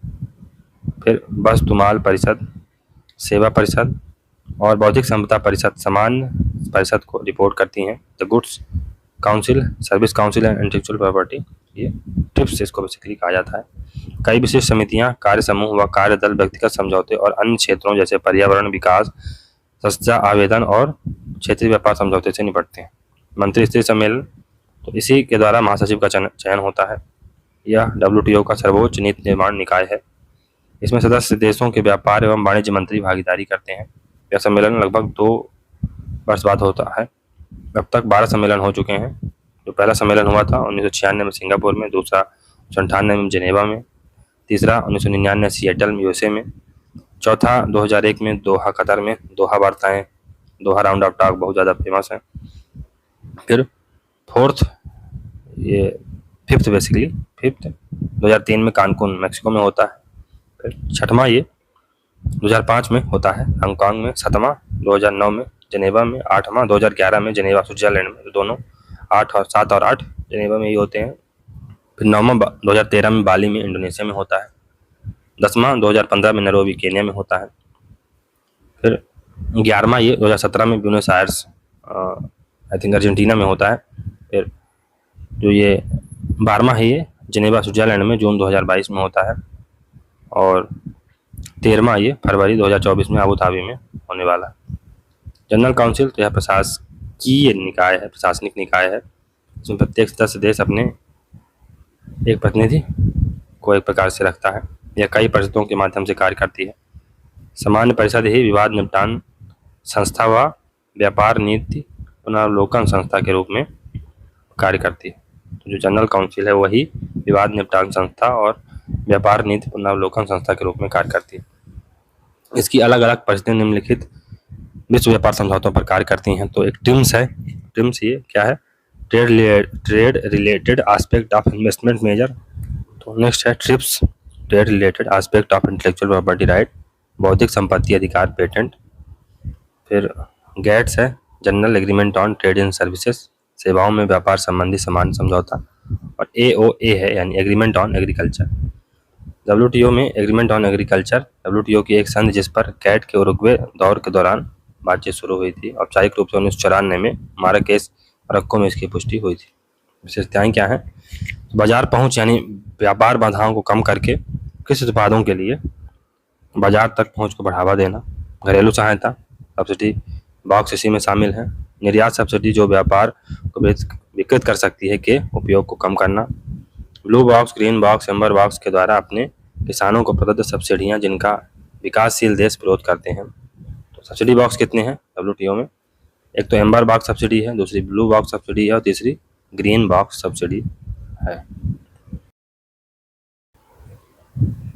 फिर वस्तुमाल परिषद, सेवा परिषद और बौद्धिक संपदा परिषद सामान्य परिषद को रिपोर्ट करती हैं। The goods council, service council and intellectual property, ये ट्रिप्स इसको बेसिकली कहा जाता है। कई विशेष समितियां कार्य समूह व कार्य दल व्यक्तिगत समझौते और अन्य क्षेत्रों जैसे पर्यावरण, विकास, सस्ता आवेदन और क्षेत्रीय व्यापार समझौते से निपटते हैं। मंत्री स्तरीय सम्मेलन, तो इसी के द्वारा महासचिव का चयन होता है। यह डब्ल्यूटीओ का सर्वोच्च नीति निर्माण निकाय है। इसमें सदस्य देशों के व्यापार एवं वाणिज्य मंत्री भागीदारी करते हैं। यह सम्मेलन लगभग 2 वर्ष बाद होता है। अब तक 12 सम्मेलन हो चुके हैं। जो पहला सम्मेलन हुआ था 1996 में सिंगापुर में, दूसरा 1998 में जेनेवा में, तीसरा 1999 सिएटल में यूएसए में, चौथा 2001 में दोहा कतर में। दोहा वार्ताएं, दोहा राउंड ऑफ टॉक बहुत ज़्यादा फेमस है। फिर फिफ्थ 2003 में कानकुन मैक्सिको में होता है। फिर छठवां ये 2005 में होता है हांगकांग में, 7वां 2009 में जेनेवा में, 8वां 2011 में जेनेवा स्विट्जरलैंड में। दोनों 7 और 8 जेनेवा में ही होते हैं। फिर 9वां 2013 में बाली में इंडोनेशिया में होता है। 10वां 2015 में नैरोबी केन्या में होता है। फिर 11वां ये 2017 में Buenos Aires I think Argentina में होता है। फिर जो ये 12वां है ये जेनेवा स्विट्जरलैंड में जून 2022 में होता है। और 13वां ये फरवरी 2024 में अबू धाबी में होने वाला है। जनरल काउंसिल, तो यह प्रशासकीय निकाय है, प्रशासनिक निकाय है। इसमें प्रत्येक सदस्य देश अपने एक प्रतिनिधि को एक प्रकार से रखता है। यह कई परिषदों के माध्यम से कार्य करती है। सामान्य परिषद ही विवाद निपटान संस्था व व्यापार नीति पुनरावलोकन संस्था के रूप में कार्य करती है। तो जो जनरल काउंसिल है वही विवाद निपटान संस्था और व्यापार नीति पुनरावलोकन संस्था के रूप में कार्य करती है। इसकी अलग अलग परिषदें निम्नलिखित विश्व व्यापार समझौतों पर कार्य करती हैं। तो एक ट्रिम्स है। ट्रिम्स ये क्या है, trade related aspect of investment major. तो नेक्स्ट है trips, trade related aspect of intellectual property right, बौद्धिक संपत्ति अधिकार, पेटेंट। फिर गेट्स है, general agreement on trade and services, सेवाओं में व्यापार संबंधी सामान्य समझौता। और AOA है यानी एग्रीमेंट ऑन एग्रीकल्चर। डब्ल्यूटीओ में एग्रीमेंट ऑन एग्रीकल्चर डब्ल्यूटीओ की एक संधि जिस पर कैट के उरुग्वे दौर के दौरान बातचीत शुरू हुई थी। औपचारिक रूप से 1994 में माराकेश मोरक्को में इसकी पुष्टि हुई थी। विशेषताएं क्या हैं, बाजार पहुंच यानी व्यापार बाधाओं को कम करके कृषि उत्पादों के लिए बाजार तक पहुंच को बढ़ावा देना। घरेलू सहायता सब्सिडी बॉक्स इसी में शामिल है। निर्यात सब्सिडी जो व्यापार को विकृत कर सकती है के उपयोग को कम करना। Blue box, green box, amber box के द्वारा अपने किसानों को प्रदत्त सब्सिडियां जिनका विकासशील देश विरोध करते हैं। तो सब्सिडी बॉक्स कितने हैं डब्ल्यूटीओ में, एक तो एम्बर बॉक्स सब्सिडी है, दूसरी ब्लू बॉक्स सब्सिडी है और तीसरी ग्रीन बॉक्स सब्सिडी है।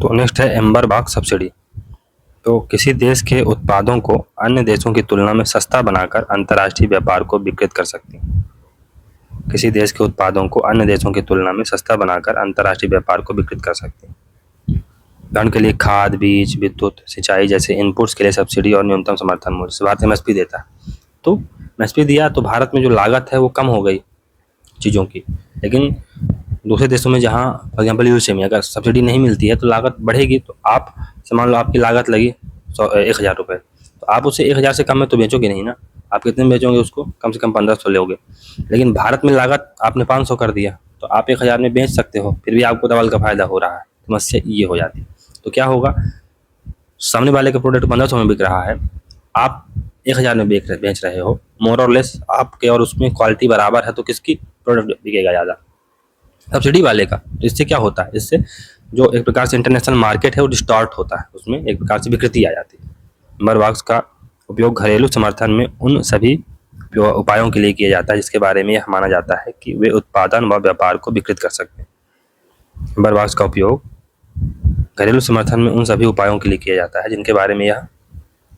तो नेक्स्ट है एम्बर बॉक्स सब्सिडी। तो किसी देश के उत्पादों को अन्य देशों की तुलना में सस्ता बनाकर अंतर्राष्ट्रीय व्यापार को विकृत कर सकती है। किसी देश के उत्पादों को अन्य देशों की तुलना में सस्ता बनाकर अंतर्राष्ट्रीय व्यापार को विकृत कर सकती है। उदाहरण के लिए खाद, बीज, विद्युत, सिंचाई जैसे इनपुट्स के लिए सब्सिडी और न्यूनतम समर्थन मूल्य भारत एमएसपी देता है। तो एमएसपी दिया तो भारत में जो लागत है वो कम हो गई चीज़ों की, लेकिन दूसरे देशों में जहाँ फॉर एग्जाम्पल यूएसए में अगर सब्सिडी नहीं मिलती है तो लागत बढ़ेगी। तो आप मान लो आपकी लागत लगी 1,000 रुपये, तो आप उसे 1,000 से कम में तो बेचोगे नहीं ना, आप कितने में बेचोगे उसको, कम से कम 1,500 लोगे। लेकिन भारत में लागत आपने 500 कर दिया तो आप 1,000 में बेच सकते हो, फिर भी आपको डबल का फायदा हो रहा है। समस्या ये हो जाती है। तो क्या होगा, सामने वाले का प्रोडक्ट 1,500 में बिक रहा है, आप 1,000 में बेच रहे हो, मोर और लेस आपके और उसमें क्वालिटी बराबर है, तो किसकी प्रोडक्ट बिकेगा ज़्यादा, सब्सिडी वाले का। तो इससे क्या होता है, इससे जो एक प्रकार से इंटरनेशनल मार्केट है वो डिस्टॉर्ट होता है, उसमें एक प्रकार से विकृति आ जाती है। एम्बर बॉक्स का उपयोग घरेलू समर्थन में उन सभी उपायों के लिए किया जाता है जिसके बारे में यह माना जाता है कि वे उत्पादन व व्यापार को विकृत कर सकते हैं। एम्बर बॉक्स का उपयोग घरेलू समर्थन में उन सभी उपायों के लिए किया जाता है जिनके बारे में यह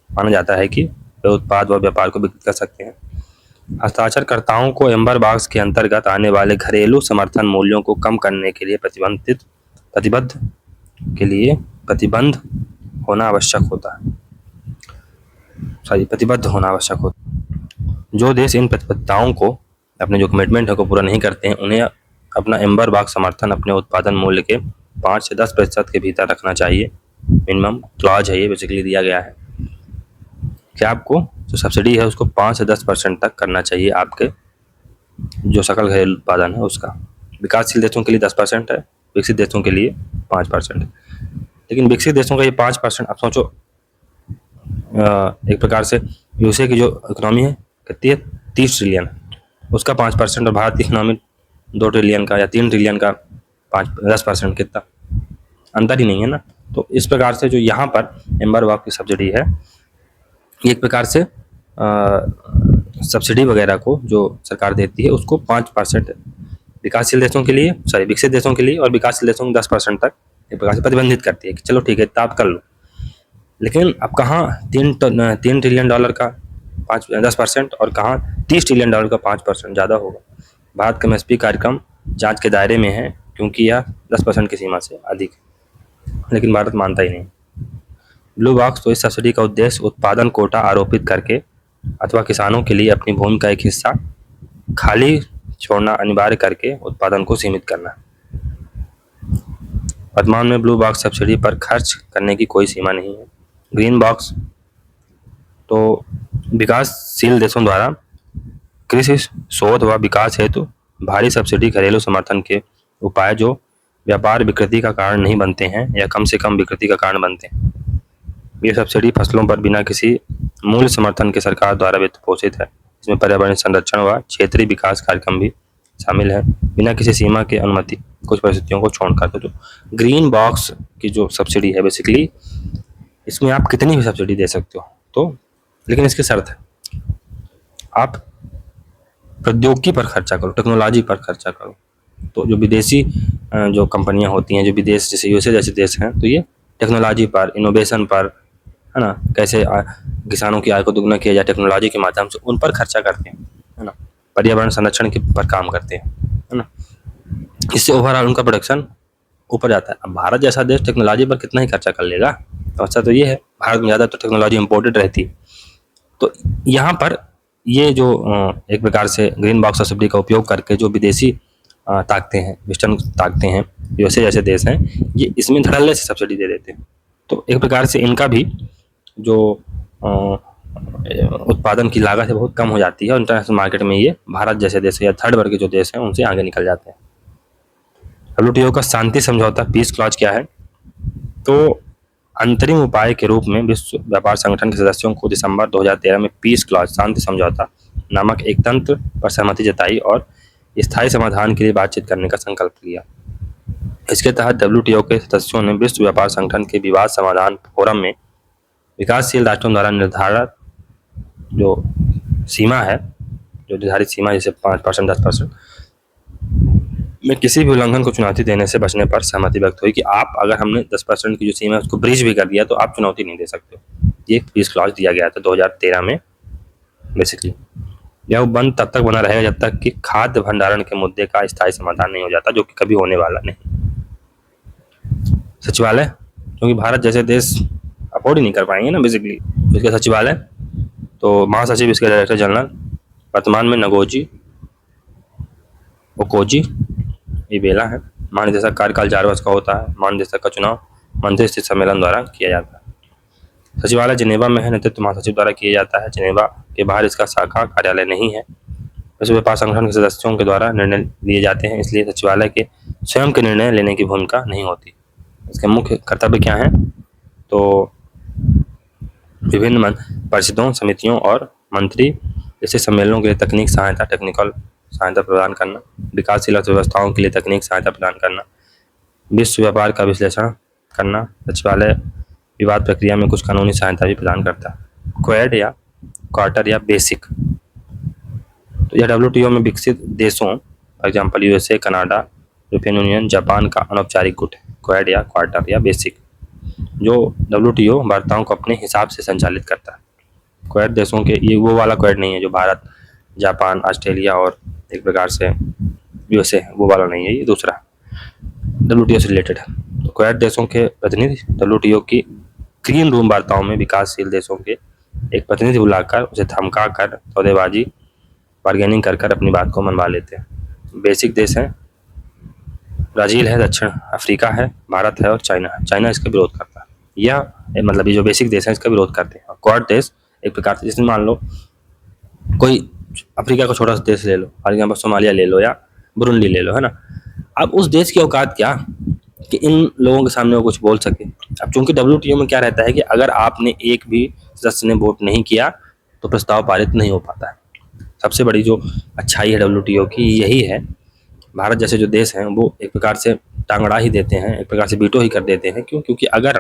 माना जाता है कि वे उत्पाद व व्यापार को विकृत कर सकते हैं। हस्ताक्षरकर्ताओं को एम्बर बॉक्स के अंतर्गत आने वाले घरेलू समर्थन मूल्यों को कम करने के लिए प्रतिबद्ध होना आवश्यक होता है। प्रतिबद्ध होना आवश्यक होता है। जो देश इन प्रतिबद्धताओं को, अपने जो कमिटमेंट है को पूरा नहीं करते हैं, उन्हें अपना एम्बर बॉक्स समर्थन अपने उत्पादन मूल्य के 5 से 10% के भीतर रखना चाहिए। मिनिमम क्लॉज है ये, बेसिकली दिया गया है कि आपको जो सब्सिडी है उसको 5 से 10% तक करना चाहिए आपके जो सकल घरेलू उत्पादन है उसका। विकासशील देशों के लिए 10% है, विकसित देशों के लिए 5% है। लेकिन विकसित देशों का ये 5%, आप सोचो एक प्रकार से यूएसए की जो इकोनॉमी है कितनी है, 30 ट्रिलियन, उसका 5%, और भारत की इकोनॉमी 2 ट्रिलियन का या 3 ट्रिलियन का 10%, कितना अंतर ही नहीं है ना। तो इस प्रकार से जो यहाँ पर एम्बर बॉक्स की सब्सिडी है, एक प्रकार से सब्सिडी वगैरह को जो सरकार देती है उसको 5% विकासशील देशों के लिए, विकसित देशों के लिए, और विकासशील देशों को 10% तक एक प्रकार से प्रतिबंधित करती है कि चलो ठीक है इतना आप कर लो। लेकिन अब कहाँ 3 ट्रिलियन डॉलर का 10% और कहाँ 30 ट्रिलियन डॉलर का 5% ज़्यादा होगा। भारत का एमएसपी कार्यक्रम जांच के दायरे में है क्योंकि यह 10% की सीमा से अधिक है, लेकिन भारत मानता ही नहीं। ब्लू बॉक्स, तो इस सब्सिडी का उद्देश्य उत्पादन कोटा आरोपित करके अथवा किसानों के लिए अपनी भूमि का एक हिस्सा खाली छोड़ना अनिवार्य करके उत्पादन को सीमित करना। वर्तमान में ब्लू बॉक्स सब्सिडी पर खर्च करने की कोई सीमा नहीं है। ग्रीन बॉक्स, तो विकासशील देशों द्वारा कृषि शोध व विकास हेतु भारी सब्सिडी घरेलू समर्थन के उपाय जो व्यापार विकृति का कारण नहीं बनते हैं या कम से कम विकृति का कारण बनते हैं। ये सब्सिडी फसलों पर बिना किसी मूल्य समर्थन के सरकार द्वारा वित्त पोषित है। इसमें पर्यावरण संरक्षण व क्षेत्रीय विकास कार्यक्रम भी शामिल है, बिना किसी सीमा के अनुमति कुछ परिस्थितियों को छोड़कर। तो जो ग्रीन बॉक्स की जो सब्सिडी है, बेसिकली इसमें आप कितनी भी सब्सिडी दे सकते हो, तो लेकिन इसकी शर्त है आप प्रौद्योगिकी पर खर्चा करो, टेक्नोलॉजी पर खर्चा करो। तो जो विदेशी जो कंपनियां होती हैं, जो विदेश जैसे यूएसए जैसे देश हैं, तो ये टेक्नोलॉजी पर, इनोवेशन पर, है ना, कैसे किसानों की आय को दुगना किया जाए टेक्नोलॉजी के माध्यम से, उन पर खर्चा करते हैं, है ना। पर्यावरण संरक्षण के पर काम करते हैं, है ना। इससे ओवरऑल उनका प्रोडक्शन ऊपर जाता है। अब भारत जैसा देश टेक्नोलॉजी पर कितना ही खर्चा कर लेगा, तो अच्छा तो ये है भारत में ज़्यादा तो टेक्नोलॉजी इम्पोर्टेड रहती है। तो यहाँ पर ये जो एक प्रकार से ग्रीन बॉक्स सब्सिडी का उपयोग करके जो विदेशी ताकतें हैं, वेस्टर्न ताकतें हैं, यूएसए जैसे देश हैं, ये इसमें धड़ल्ले से सब्सिडी दे देते हैं। तो एक प्रकार से इनका भी जो उत्पादन की लागत है बहुत कम हो जाती है, और इंटरनेशनल मार्केट में ये भारत जैसे देश या थर्ड वर्ग के जो देश हैं उनसे आगे निकल जाते हैं। डब्ल्यूटीओ का शांति समझौता, पीस क्लॉज क्या है, तो अंतरिम उपाय के रूप में विश्व व्यापार संगठन के सदस्यों को दिसंबर 2013 में पीस क्लॉज, शांति समझौता नामक एक तंत्र पर सहमति जताई और स्थायी समाधान के लिए बातचीत करने का संकल्प लिया। इसके तहत डब्ल्यूटीओ के सदस्यों ने विश्व व्यापार संगठन के विवाद समाधान फोरम में विकासशील राष्ट्रों द्वारा निर्धारित जो सीमा है, जो निर्धारित सीमा जैसे 5%, 10% में किसी भी उल्लंघन को चुनौती देने से बचने पर सहमति व्यक्त हुई कि आप अगर हमने 10% की जो सीमा है उसको ब्रीच भी कर दिया तो आप चुनौती नहीं दे सकते हो। ये पीस क्लॉज दिया गया था 2013 में बेसिकली। यह बंद तब तक बना रहेगा जब तक कि खाद्य भंडारण के मुद्दे का स्थायी समाधान नहीं हो जाता, जो कि कभी होने वाला नहीं। सचिवालय, क्योंकि भारत जैसे देश अफोर्ड ही नहीं कर पाएंगे ना बेसिकली, तो इसका सचिवालय, तो महासचिव इसके डायरेक्टर जनरल वर्तमान में नगोजी ओकोजी इबेला है। महानिदेशक कार्यकाल 4 वर्ष का होता है। महानिदेशक का चुनाव मंत्री स्थित सम्मेलन द्वारा किया जाता है। सचिवालय जिनेवा में है, नेतृत्व महासचिव द्वारा किया जाता है। जिनेवा के बाहर इसका शाखा कार्यालय नहीं है। विश्व व्यापार संगठन के सदस्यों के द्वारा निर्णय लिए जाते हैं, इसलिए सचिवालय के स्वयं के निर्णय लेने की भूमिका नहीं होती। इसके मुख्य कर्तव्य क्या हैं? तो विभिन्न परिषदों, समितियों और मंत्री जैसे सम्मेलनों के लिए तकनीक सहायता, टेक्निकल सहायता प्रदान करना, विकासशील अर्थव्यवस्थाओं के लिए तकनीक सहायता प्रदान करना, विश्व व्यापार का विश्लेषण करना। सचिवालय विवाद प्रक्रिया में कुछ कानूनी सहायता भी प्रदान करता है। क्वाड या क्वार्टर या बेसिक, तो यह WTO में विकसित देशों, for example USA, Canada, European union, Japan का अनौपचारिक गुट है। क्वाड या क्वार्टर या बेसिक, जो WTO वार्ताओं को अपने हिसाब से संचालित करता है। क्वाड देशों के, ये वो वाला क्वाड नहीं है जो भारत, जापान, ऑस्ट्रेलिया और एक प्रकार से USA, वो वाला नहीं है, ये दूसरा WTO से रिलेटेड है। तो क्वाड देशों के प्रतिनिधि WTO की ग्रीन रूम वार्ताओं में विकासशील देशों के एक प्रतिनिधि बुलाकर उसे धमका कर सौदेबाजी, बार्गेनिंग कर कर अपनी बात को मनवा लेते हैं। बेसिक देश हैं, ब्राज़ील है, दक्षिण अफ्रीका है, भारत है और चाइना है। चाइना इसका विरोध करता है। यह मतलब ये जो बेसिक देश हैं इसका विरोध करते हैं। क्वाड देश एक प्रकार से, जिसमें मान लो कोई अफ्रीका का छोटा सा देश ले लो, फॉर एग्जाम्पल सोमालिया ले लो या बुरुंडी ले लो, है ना। अब उस देश की औकात क्या कि इन लोगों के सामने वो कुछ बोल सके। अब चूंकि WTO में क्या रहता है कि अगर आपने एक भी सदस्य ने वोट नहीं किया तो प्रस्ताव पारित नहीं हो पाता है। सबसे बड़ी जो अच्छाई है WTO की यही है। भारत जैसे जो देश हैं वो एक प्रकार से टांगड़ा ही देते हैं, एक प्रकार से बीटो ही कर देते हैं। क्यों? क्योंकि अगर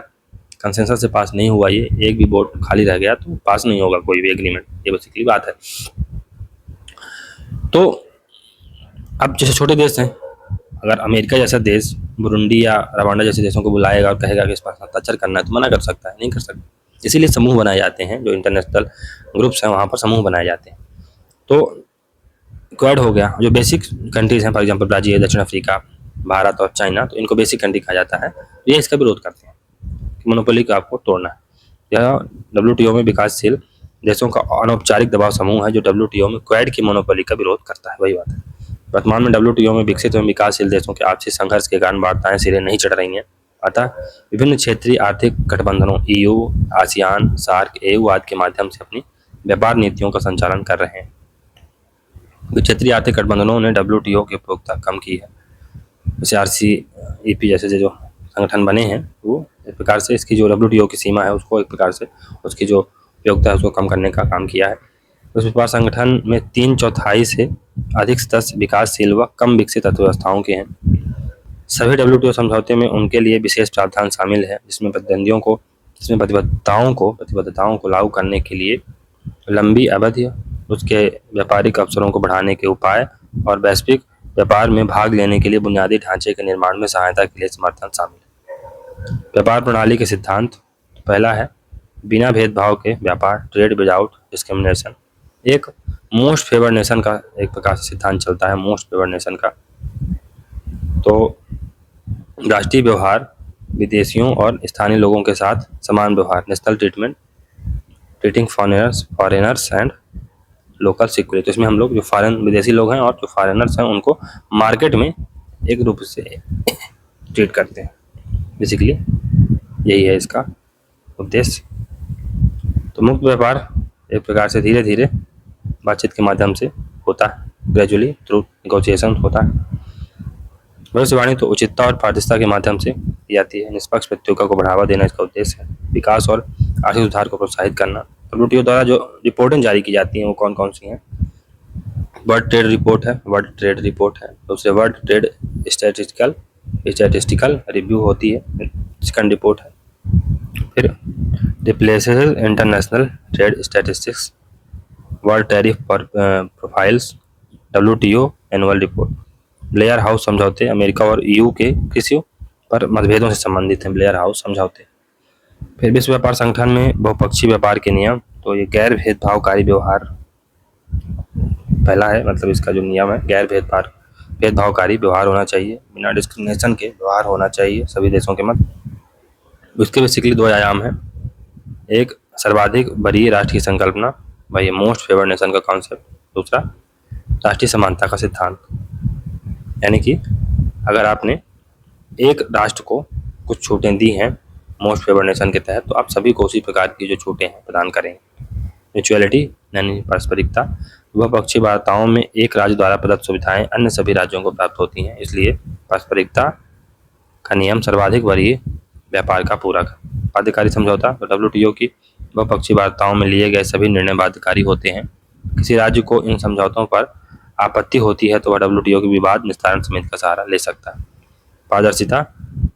कंसेंसस से पास नहीं हुआ, ये एक भी वोट खाली रह गया तो पास नहीं होगा कोई भी एग्रीमेंट। ये बेसिकली बात है। तो अब जैसे छोटे देश हैं, अगर अमेरिका जैसा देश बुरुंडी या रवांडा जैसे देशों को बुलाएगा और कहेगा कि इस पर हस्ताक्षर करना है, तो मना कर सकता है? नहीं कर सकता। इसीलिए समूह बनाए जाते हैं, जो इंटरनेशनल ग्रुप्स हैं वहाँ पर समूह बनाए जाते हैं। तो क्वाड हो गया, जो बेसिक कंट्रीज हैं, फॉर एग्जांपल ब्राज़ील, दक्षिण अफ्रीका, भारत और चाइना, तो इनको बेसिक कंट्री कहा जाता है। ये इसका विरोध करते हैं कि मोनोपोली को आपको तोड़ना है। यह WTO में विकासशील देशों का अनौपचारिक दबाव समूह है जो WTO में क्वाड की मोनोपोली का विरोध करता है। वही बात है। वर्तमान में WTO में विकसित एवं विकासशील देशों के आपसी संघर्ष के कारण वार्ताएं सिरे नहीं चढ़ रही हैं। अतः विभिन्न क्षेत्रीय आर्थिक गठबंधनों EU, आसियान, सार्क, AU आदि के माध्यम से अपनी व्यापार नीतियों का संचालन कर रहे हैं। क्षेत्रीय आर्थिक गठबंधनों ने WTO की उपयोगिता कम की है। जैसे RCEP जैसे जो संगठन बने हैं वो एक प्रकार से इसकी जो WTO की सीमा है उसको एक प्रकार से उसकी जो उपयोगिता है उसको कम करने का काम किया है। विश्व व्यापार संगठन में 3/4 से अधिक सदस्य विकासशील व कम विकसित अर्थव्यवस्थाओं के हैं। सभी WTO समझौते में उनके लिए विशेष प्रावधान शामिल है जिसमें प्रतिबद्धताओं को लागू करने के लिए लंबी अवधि, उसके व्यापारिक अवसरों को बढ़ाने के उपाय और वैश्विक व्यापार में भाग लेने के लिए बुनियादी ढांचे के निर्माण में सहायता के लिए समर्थन शामिल है। व्यापार प्रणाली के सिद्धांत, पहला है बिना भेदभाव के व्यापार, ट्रेड विदाउट डिस्क्रिमिनेशन। एक मोस्ट फेवर नेशन का एक प्रकार से सिद्धांत चलता है, मोस्ट फेवर नेशन का। तो राष्ट्रीय व्यवहार, विदेशियों और स्थानीय लोगों के साथ समान व्यवहार, national treatment, treating foreigners and local security. तो इसमें हम लोग जो फॉरेन विदेशी लोग हैं और जो फॉरेनर्स हैं उनको मार्केट में एक रूप से ट्रीट करते हैं। बेसिकली यही है इसका उद्देश्य। तो मुक्त व्यापार एक प्रकार से धीरे धीरे बातचीत के माध्यम से होता है, ग्रेजुअली थ्रू नेगोशिएशन होता है। भविष्यवाणी तो उचितता और पारदर्शिता के माध्यम से की जाती है। निष्पक्ष प्रतियोगिता को बढ़ावा देना इसका उद्देश्य है। विकास और आर्थिक सुधार को प्रोत्साहित करना। WTO द्वारा जो रिपोर्टें जारी की जाती हैं वो कौन कौन सी हैं? वर्ल्ड ट्रेड रिपोर्ट है, तो उससे वर्ल्ड ट्रेड स्टैटिस्टिकल रिव्यू होती है, सेकंड रिपोर्ट है। फिर replaces international trade statistics, world tariff profiles, WTO annual report. Blair house समझौते अमेरिका और EU के कृषि पर मतभेदों से संबंधित हैं, ब्लेयर हाउस समझौते। फिर विश्व व्यापार संगठन में बहुपक्षीय व्यापार के नियम, तो ये गैर भेदभावकारी व्यवहार पहला है, मतलब इसका जो नियम है गैर भेदभावकारी व्यवहार होना चाहिए, बिना डिस्क्रिमिनेशन के व्यवहार होना चाहिए सभी देशों के मध्य। उसके बेसिकली दो आयाम हैं, एक सर्वाधिक वरीय राष्ट्र की संकल्पना, भाई मोस्ट फेवर्ड नेशन का कॉन्सेप्ट, दूसरा राष्ट्रीय समानता का सिद्धांत। यानी कि अगर आपने एक राष्ट्र को कुछ छूटें दी हैं मोस्ट फेवर्ड नेशन के तहत, तो आप सभी को उसी प्रकार की जो छूटें हैं प्रदान करेंगे। म्यूचुअलिटी यानी पारस्परिकता, बहुपक्षीय वार्ताओं में एक राज्य द्वारा प्रदत्त सुविधाएं अन्य सभी राज्यों को प्राप्त होती हैं, इसलिए पारस्परिकता का नियम सर्वाधिक वरीय व्यापार का पूरक। बाध्यकारी समझौता, तो WTO की बहुपक्षीय वार्ताओं में लिए गए सभी निर्णय बाध्यकारी होते हैं। किसी राज्य को इन समझौतों पर आपत्ति होती है तो वह WTO के विवाद निस्तारण समिति का सहारा ले सकता है। पारदर्शिता,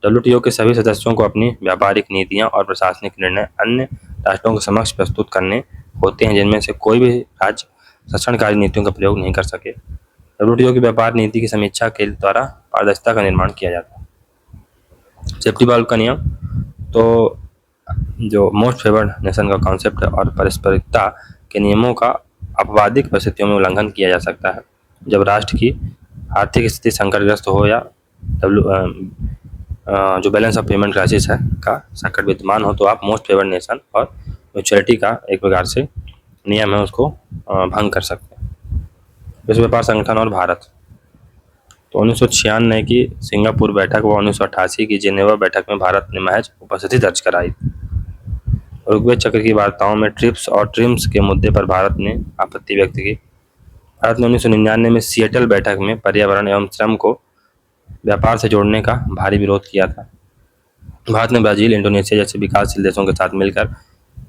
WTO के सभी सदस्यों को अपनी व्यापारिक नीतियां और प्रशासनिक निर्णय अन्य राष्ट्रों के समक्ष प्रस्तुत करने होते हैं, जिनमें से कोई भी राज्य संरक्षणकारी नीतियों का प्रयोग नहीं कर सके। WTO की व्यापार नीति की समीक्षा के द्वारा पारदर्शिता का निर्माण किया जाता है। सेफ्टी वाल्व का नियम, तो जो मोस्ट फेवर्ड नेशन का कॉन्सेप्ट है और पारस्परिकता के नियमों का अपवादिक परिस्थितियों में उल्लंघन किया जा सकता है, जब राष्ट्र की आर्थिक स्थिति संकटग्रस्त हो या जो बैलेंस ऑफ पेमेंट क्राइसिस है का संकट विद्यमान हो, तो आप मोस्ट फेवर्ड नेशन और म्यूचुअलिटी का एक प्रकार से नियम है उसको भंग कर सकते हैं। विश्व व्यापार संगठन और भारत, तो 1996 की सिंगापुर बैठक व 1988 की जेनेवा बैठक में भारत ने महज उपस्थिति दर्ज कराई। ऋग्वेद चक्र की वार्ताओं में ट्रिप्स और ट्रिम्स के मुद्दे पर भारत ने आपत्ति व्यक्त की। भारत ने 1999 में सिएटल बैठक में पर्यावरण एवं श्रम को व्यापार से जोड़ने का भारी विरोध किया था। भारत ने ब्राजील, इंडोनेशिया जैसे विकासशील देशों के साथ मिलकर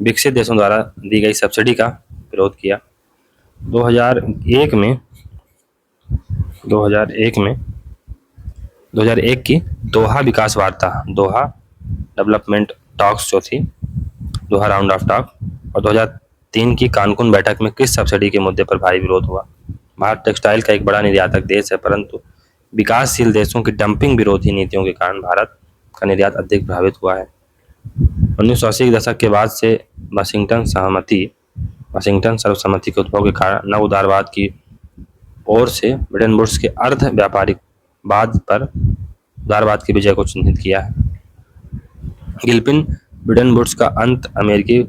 विकसित देशों द्वारा दी गई सब्सिडी का विरोध किया। 2001 की दोहा विकास वार्ता, दोहा डेवलपमेंट टॉक्स जो थी, दोहा राउंड ऑफ टॉक, और 2003 की कानकुन बैठक में किस सब्सिडी के मुद्दे पर भारी विरोध हुआ। भारत टेक्सटाइल का एक बड़ा निर्यातक देश है, परंतु विकासशील देशों की डंपिंग विरोधी नीतियों के कारण भारत का निर्यात अधिक प्रभावित हुआ है। 1980 के दशक के बाद से वाशिंगटन सर्वसम्मति के उद्भव के कारण नव उदारवाद की ओर से ब्रेटन वुड्स के अर्ध व्यापारिक वाद पर उदारवाद की विजय को चिन्हित किया है। गिल्पिन ब्रेटन वुड्स का अंत अमेरिकी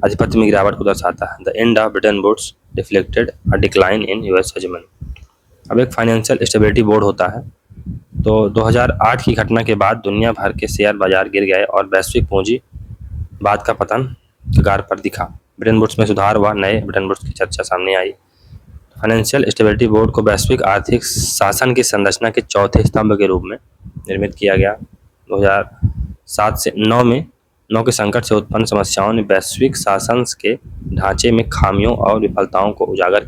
आधिपत्य में गिरावट को दर्शाता है। The end of Bretton Woods reflected a decline in US hegemony. अब एक फाइनेंशियल स्टेबिलिटी बोर्ड होता है, तो 2008 की घटना के बाद दुनिया भर के शेयर बाजार गिर गए और वैश्विक पूंजी बाद का पतन कगार पर दिखा। ब्रेटन वुड्स में सुधार हुआ, नए ब्रेटन वुड्स की चर्चा सामने आई। फाइनेंशियल स्टेबिलिटी बोर्ड को वैश्विक आर्थिक शासन की संरचना के चौथे स्तंभ के रूप में निर्मित किया गया। 2007 से 9 के संकट से उत्पन्न समस्याओं ने वैश्विक शासन के ढांचे में खामियों और विफलताओं को उजागर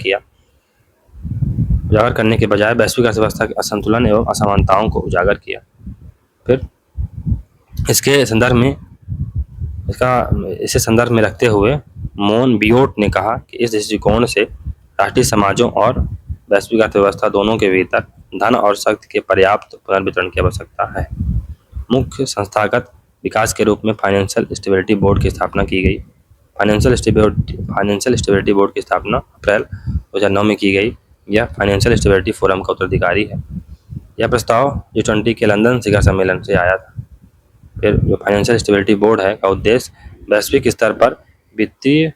करने के बजाय वैश्विक अर्थव्यवस्था के असंतुलन एवं असमानताओं को उजागर किया। फिर इसे संदर्भ में रखते हुए मोन बियोट ने कहा कि इस दृष्टिकोण से राष्ट्रीय समाजों और वैश्विक अर्थव्यवस्था दोनों के भीतर धन और शक्ति के पर्याप्त पुनर्वितरण की आवश्यकता है। मुख्य संस्थागत विकास के रूप में फाइनेंशियल स्टेबिलिटी बोर्ड की स्थापना की गई। फाइनेंशियल स्टेबिलिटी बोर्ड की स्थापना अप्रैल 2009 में की गई। यह फाइनेंशियल स्टेबिलिटी फोरम का उत्तराधिकारी है। यह प्रस्ताव G20 के लंदन शिखर सम्मेलन से आया था। फिर जो फाइनेंशियल स्टेबिलिटी बोर्ड है का उद्देश्य वैश्विक स्तर पर वित्तीय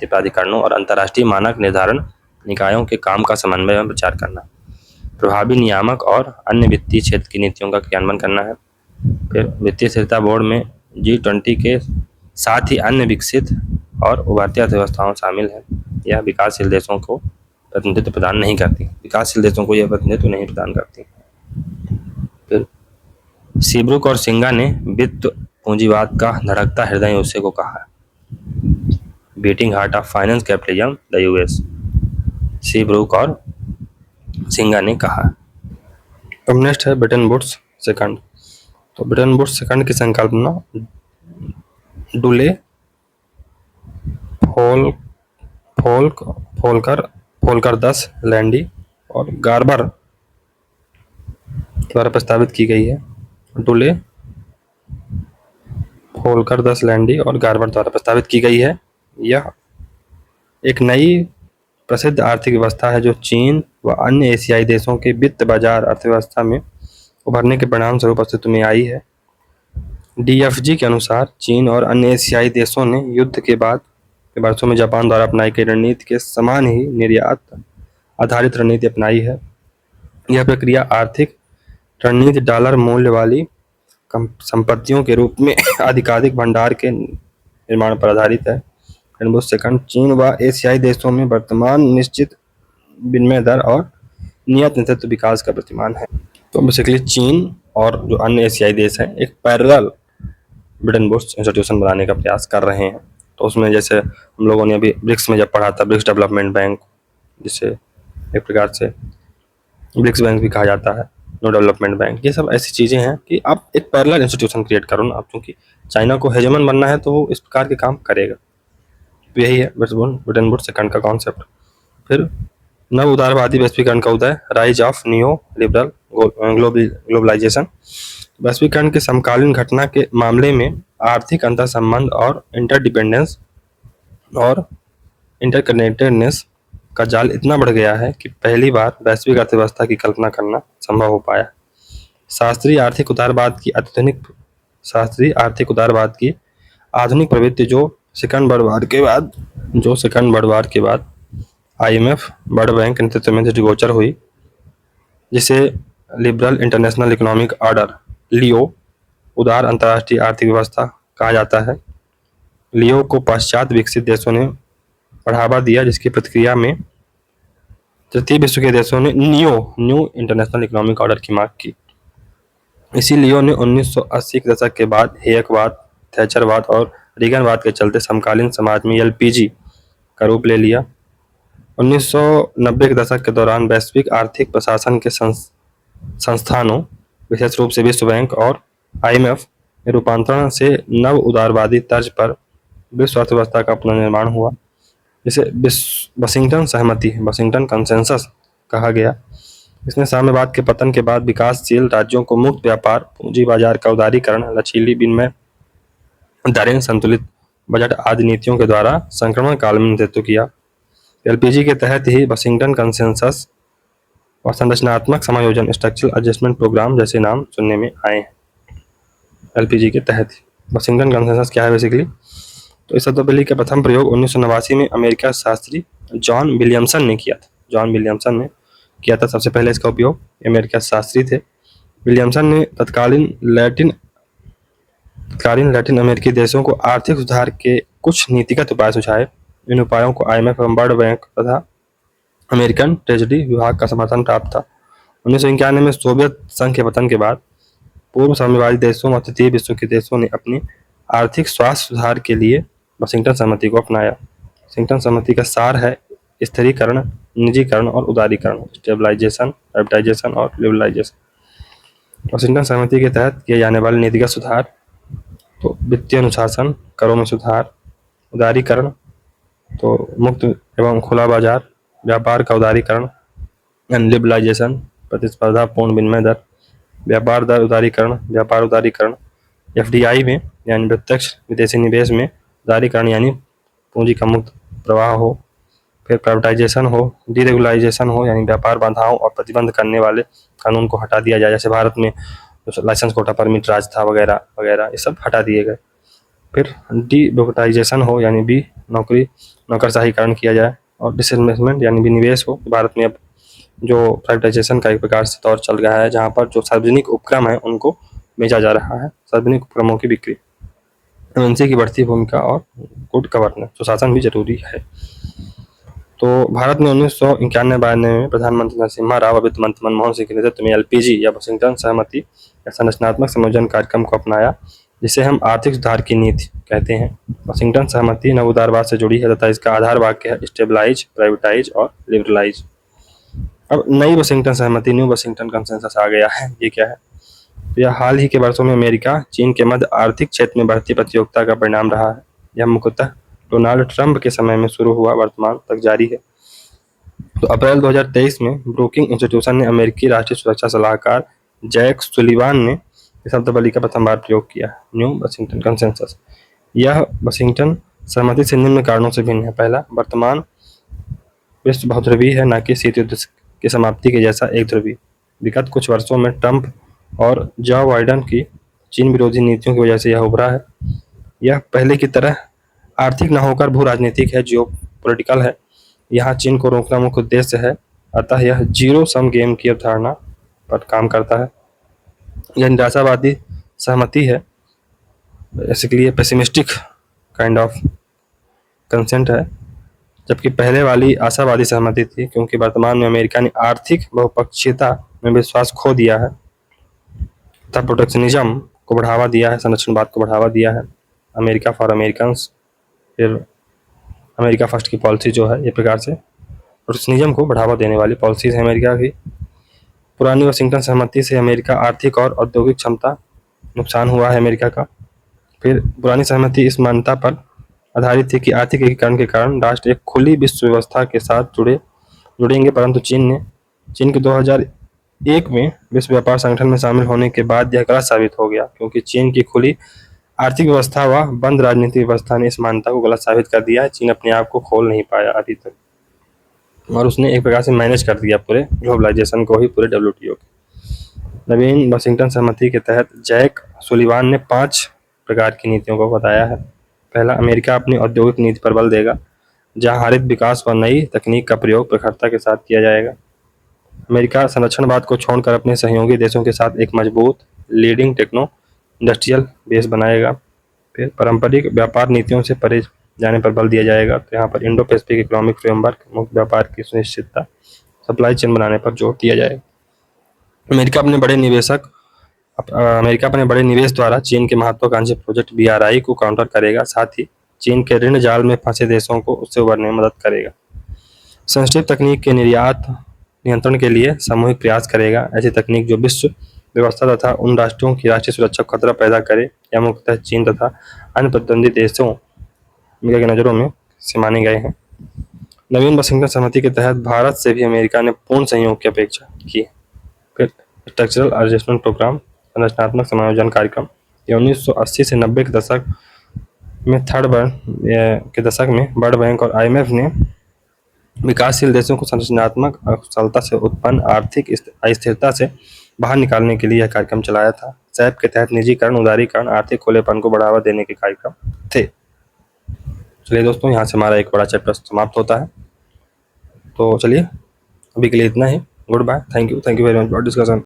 प्राधिकरणों और अंतर्राष्ट्रीय मानक निर्धारण निकायों के काम का समन्वय एवं प्रचार करना, प्रभावी नियामक और अन्य वित्तीय क्षेत्र की नीतियों का क्रियान्वयन करना है। फिर वित्तीय स्थिरता बोर्ड में G20 के साथ ही अन्य विकसित और उभरती अर्थव्यवस्थाओं शामिल है। यह विकासशील देशों को प्रतिनिधित्व प्रदान नहीं करती। फिर सीब्रुक और सिंगा ने वित्त पूंजीवाद का धड़कता हृदय USA को कहा, beating heart of finance capitalism the US। सीब्रुक और सिंगा ने कहा। अब नेक्स्ट है ब्रेटन वुड्स सेकंड। तो ब्रेटन वुड्स सेकंड की संकल्पना डुले फोल फोल्क फोल्कर फोल्कर 10 लैंडी और गार्बर द्वारा प्रस्तावित की गई है। डुले फोल्कर 10 लैंडी और गार्बर द्वारा प्रस्तावित की गई है। यह एक नई प्रसिद्ध आर्थिक व्यवस्था है जो चीन व अन्य एशियाई देशों के वित्त बाजार अर्थव्यवस्था में उभरने के परिणाम स्वरूप अस्तित्व में आई है। डीएफजी के अनुसार चीन और अन्य एशियाई देशों ने युद्ध के बाद के वर्षों में जापान द्वारा अपनाई गई रणनीति के समान ही निर्यात आधारित रणनीति अपनाई है। यह प्रक्रिया आर्थिक रणनीति डॉलर मूल्य वाली संपत्तियों के रूप में अधिकाधिक भंडार के निर्माण पर आधारित है। सेकंड, चीन व एशियाई देशों में वर्तमान निश्चित विनिमय दर और नियत नेतृत्व विकास का प्रतिमान है। तो बेसिकली चीन और जो अन्य एशियाई देश हैं एक पैरेलल ब्रिटेन वुड्स इंस्टीट्यूशन बनाने का प्रयास कर रहे हैं। तो उसमें जैसे हम लोगों ने अभी ब्रिक्स में जब पढ़ा था, ब्रिक्स डेवलपमेंट बैंक, जिसे एक प्रकार से ब्रिक्स बैंक भी कहा जाता है, नो डेवलपमेंट बैंक, ये सब ऐसी चीज़ें हैं कि आप एक पैरेलल इंस्टीट्यूशन क्रिएट करो ना। आप चूँकि चाइना को हेजेमन बनना है तो वो इस प्रकार के काम करेगा। तो यही है ब्रिटेन वुड्स सेकंड का कॉन्सेप्ट। फिर नव उदारवादी वैश्वीकरण का उदय, rise of neo liberal globalisation. वैश्वीकरण के समकालीन घटना के मामले में आर्थिक अंतर संबंध और इंटरडिपेंडेंस और इंटरकनेक्टेडनेस का जाल इतना बढ़ गया है कि पहली बार वैश्विक अर्थव्यवस्था की कल्पना करना संभव हो पाया। शास्त्रीय आर्थिक उदारवाद की आधुनिक प्रवृत्ति जो सेकंड वर्ल्ड वार के बाद आईएमएफ वर्ल्ड बैंक के नेतृत्व में दृष्टिगोचर हुई, जिसे लिबरल इंटरनेशनल इकोनॉमिक ऑर्डर लियो उदार अंतर्राष्ट्रीय आर्थिक व्यवस्था कहा जाता है। लियो को पश्चात विकसित देशों ने बढ़ावा दिया, जिसकी प्रतिक्रिया में तृतीय विश्व के देशों ने न्यू इंटरनेशनल इकोनॉमिक ऑर्डर की मांग की। इसी लियो ने 1980 के दशक के बाद हेयकवाद, थैचरवाद और रीगनवाद के चलते समकालीन समाज में एलपीजी का रूप ले लिया। 1990 के दशक के दौरान वैश्विक आर्थिक प्रशासन के संस्थानों, विशेष रूप से विश्व बैंक और आईएमएफ में रूपांतरण से नव उदारवादी तर्ज पर विश्व अर्थव्यवस्था का पुनर्निर्माण हुआ, जिसे वाशिंगटन कंसेंसस कहा गया। इसमें साम्यवाद के पतन के बाद विकासशील राज्यों को मुक्त व्यापार, पूंजी बाजार का उदारीकरण, लचीली विनिमय दरें, संतुलित बजट आदि नीतियों के द्वारा संक्रमण काल में नेतृत्व किया। एलपीजी के तहत ही वाशिंगटन कंसेंसस और संरचनात्मक समायोजन, स्ट्रक्चरल एडजस्टमेंट प्रोग्राम जैसे नाम सुनने में आए हैं। एलपीजी के तहत वाशिंगटन कंसेंसस क्या है बेसिकली? तो इस शब्दावली का प्रथम प्रयोग 1989 में अमेरिका शास्त्री जॉन विलियमसन ने किया था। सबसे पहले इसका उपयोग अमेरिका शास्त्री थे। विलियमसन ने तत्कालीन लैटिन अमेरिकी देशों को आर्थिक सुधार के कुछ नीतिगत उपाय सुझाए। इन उपायों को आईएमएफ एवं वर्ल्ड बैंक तथा अमेरिकन ट्रेजरी विभाग का समर्थन प्राप्त था। 1991 में सोवियत संघ के पतन के बाद पूर्व साम्यवादी देशों और तृतीय विश्व के देशों ने अपनी आर्थिक स्वास्थ्य सुधार के लिए वाशिंगटन सहमति को अपनाया। वाशिंगटन सहमति का सार है स्थिरीकरण, निजीकरण और उदारीकरण, स्टेबलाइजेशन, प्राइवेटाइजेशन और लिबरलाइजेशन। वाशिंगटन सहमति के तहत किए जाने वाले नीतिगत सुधार तो वित्तीय अनुशासन, करों में सुधार, उदारीकरण तो मुक्त एवं खुला बाजार, व्यापार का उदारीकरण एंड लिबरलाइजेशन, प्रतिस्पर्धा पूर्ण विनिमय दर, व्यापार दर उदारीकरण, व्यापार उदारीकरण, एफडीआई में यानी प्रत्यक्ष विदेशी निवेश में उदारीकरण यानी पूंजी का मुक्त प्रवाह हो, फिर प्राइवेटाइजेशन हो, डीरेगुलाइजेशन हो यानी व्यापार बाधाओं और प्रतिबंध करने वाले कानून को हटा दिया जाए, जैसे भारत में लाइसेंस कोटा परमिट राज था वगैरह वगैरह, ये सब हटा दिए गए। फिर डीब्यूरोक्राटाइजेशन हो यानी नौकरशाहीकरण किया जाए, और डिसइन्वेस्टमेंट यानी विनिवेश हो। भारत में अब जो प्राइवेटाइजेशन का एक प्रकार से दौर चल रहा है, जहाँ पर जो सार्वजनिक उपक्रम है उनको बेचा जा रहा है, सार्वजनिक उपक्रमों की बिक्री, एमएनसी की बढ़ती भूमिका और गुड गवर्नेंस, सुशासन भी जरूरी है। तो भारत ने 1991-92 में प्रधानमंत्री नरसिम्हा राव और वित्त मंत्री मनमोहन सिंह के नेतृत्व में एलपीजी या वाशिंगटन सहमति या संरचनात्मक समायोजन कार्यक्रम को अपनाया, जिसे हम आर्थिक सुधार की नीति कहते हैं। वाशिंगटन सहमति नव उदारवाद से जुड़ी है तथा इसका आधार वाक्य है स्टेबलाइज, प्राइवेटाइज और लिबरलाइज। अब नई वाशिंगटन सहमति, न्यू वाशिंगटन कंसेंसस आ गया है। ये क्या है? यह हाल ही के वर्षों में अमेरिका चीन के मध्य आर्थिक क्षेत्र में बढ़ती प्रतियोगिता का परिणाम रहा है। यह मुख्यतः डोनाल्ड ट्रंप के समय में शुरू हुआ वर्तमान तक जारी है। तो अप्रैल 2023 में ब्रूकिंग इंस्टीट्यूशन ने अमेरिकी राष्ट्रीय सुरक्षा सलाहकार जैक सुलिवान ने इस शब्दावली का प्रथम बार प्रयोग किया, न्यू वाशिंगटन कंसेंसस। यह वाशिंगटन सहमति से निम्न कारणों से भिन्न है। पहला, वर्तमान विश्व बहुध्रुवीय है, न कि शीत युद्ध की समाप्ति के जैसा एक ध्रुवीय। विगत कुछ वर्षों में ट्रंप और जो बाइडेन की चीन विरोधी नीतियों की वजह से यह उभरा है। यह पहले की तरह आर्थिक न होकर भू राजनीतिक है, जियो पॉलिटिकल है। यहाँ चीन को रोकना मुख्य उद्देश्य है, अतः यह जीरो सम गेम की अवधारणा पर काम करता है। यह निराशावादी सहमति है, basically pessimistic kind of consent है, जबकि पहले वाली आशावादी सहमति थी, क्योंकि वर्तमान में अमेरिका ने आर्थिक बहुपक्षीयता में विश्वास खो दिया है तथा प्रोटेक्शनिज्म को बढ़ावा दिया है, संरक्षणवाद को बढ़ावा दिया है। अमेरिका फॉर अमेरिकन्स, फिर अमेरिका फर्स्ट की पॉलिसी जो है, ये प्रकार से प्रोटेक्शनिज्म को बढ़ावा देने वाली पॉलिसीज है अमेरिका की। पुरानी वाशिंगटन सहमति से अमेरिका आर्थिक और औद्योगिक क्षमता नुकसान हुआ है अमेरिका का। फिर पुरानी सहमति इस मान्यता पर आधारित थी कि आर्थिक एकीकरण के कारण राष्ट्र एक खुली विश्व व्यवस्था के साथ जुड़ेंगे, परंतु चीन के 2001 में विश्व व्यापार संगठन में शामिल होने के बाद यह गलत साबित हो गया, क्योंकि चीन की खुली आर्थिक व्यवस्था व बंद राजनीतिक व्यवस्था ने इस मान्यता को गलत साबित कर दिया है। चीन अपने आप को खोल नहीं पाया अभी तक, और उसने एक प्रकार से मैनेज कर दिया पूरे ग्लोबलाइजेशन को ही, पूरे WTO के। नवीन वाशिंगटन सहमति के तहत जैक सुलिवान ने 5 प्रकार की नीतियों को बताया है। पहला, अमेरिका अपनी औद्योगिक नीति पर बल देगा, जहां हरित विकास व नई तकनीक का प्रयोग प्रखरता के साथ किया जाएगा। अमेरिका संरक्षणवाद को छोड़कर अपने सहयोगी देशों के साथ एक मजबूत लीडिंग टेक्नो इंडस्ट्रियल बेस बनाएगा। फिर पारंपरिक व्यापार नीतियों से परे जाने पर बल दिया जाएगा। तो यहाँ पर इंडो पैसिफिक इकोनॉमिक फ्रेमवर्क, मुक्त व्यापार की सुनिश्चितता, सप्लाई चेन बनाने पर जोर दिया जाएगा। अमेरिका अपने बड़े निवेश द्वारा चीन के महत्वाकांक्षी प्रोजेक्ट BRI को काउंटर करेगा, साथ ही चीन के ऋण जाल में फंसे देशों को उससे उबरने में मदद करेगा। सेंसिटिव तकनीक के निर्यात नियंत्रण के लिए सामूहिक प्रयास करेगा। ऐसी तकनीक जो विश्व व्यवस्था तथा उन राष्ट्रों की राष्ट्रीय सुरक्षा को खतरा पैदा करे या मुख्यतः चीन तथा अन्य प्रतिद्वंदी देशों की नज़रों में से माने गए हैं। नवीन वाशिंगटन सहमति के तहत भारत से भी अमेरिका ने पूर्ण सहयोग की अपेक्षा की। फिर स्ट्रक्चरल एडजस्टमेंट प्रोग्राम, संरचनात्मक समायोजन कार्यक्रम, ये 1980 से 90 के दशक में वर्ल्ड बैंक और IMF ने विकासशील देशों को संरचनात्मक अकुशलता से उत्पन्न आर्थिक अस्थिरता से बाहर निकालने के लिए यह कार्यक्रम चलाया था। सैप के तहत निजीकरण, उदारीकरण, आर्थिक खुलेपन को बढ़ावा देने के कार्यक्रम थे। चलिए दोस्तों, यहाँ से हमारा एक बड़ा चैप्टर समाप्त होता है। तो चलिए, अभी के लिए इतना ही। Goodbye, thank you very much for discussion.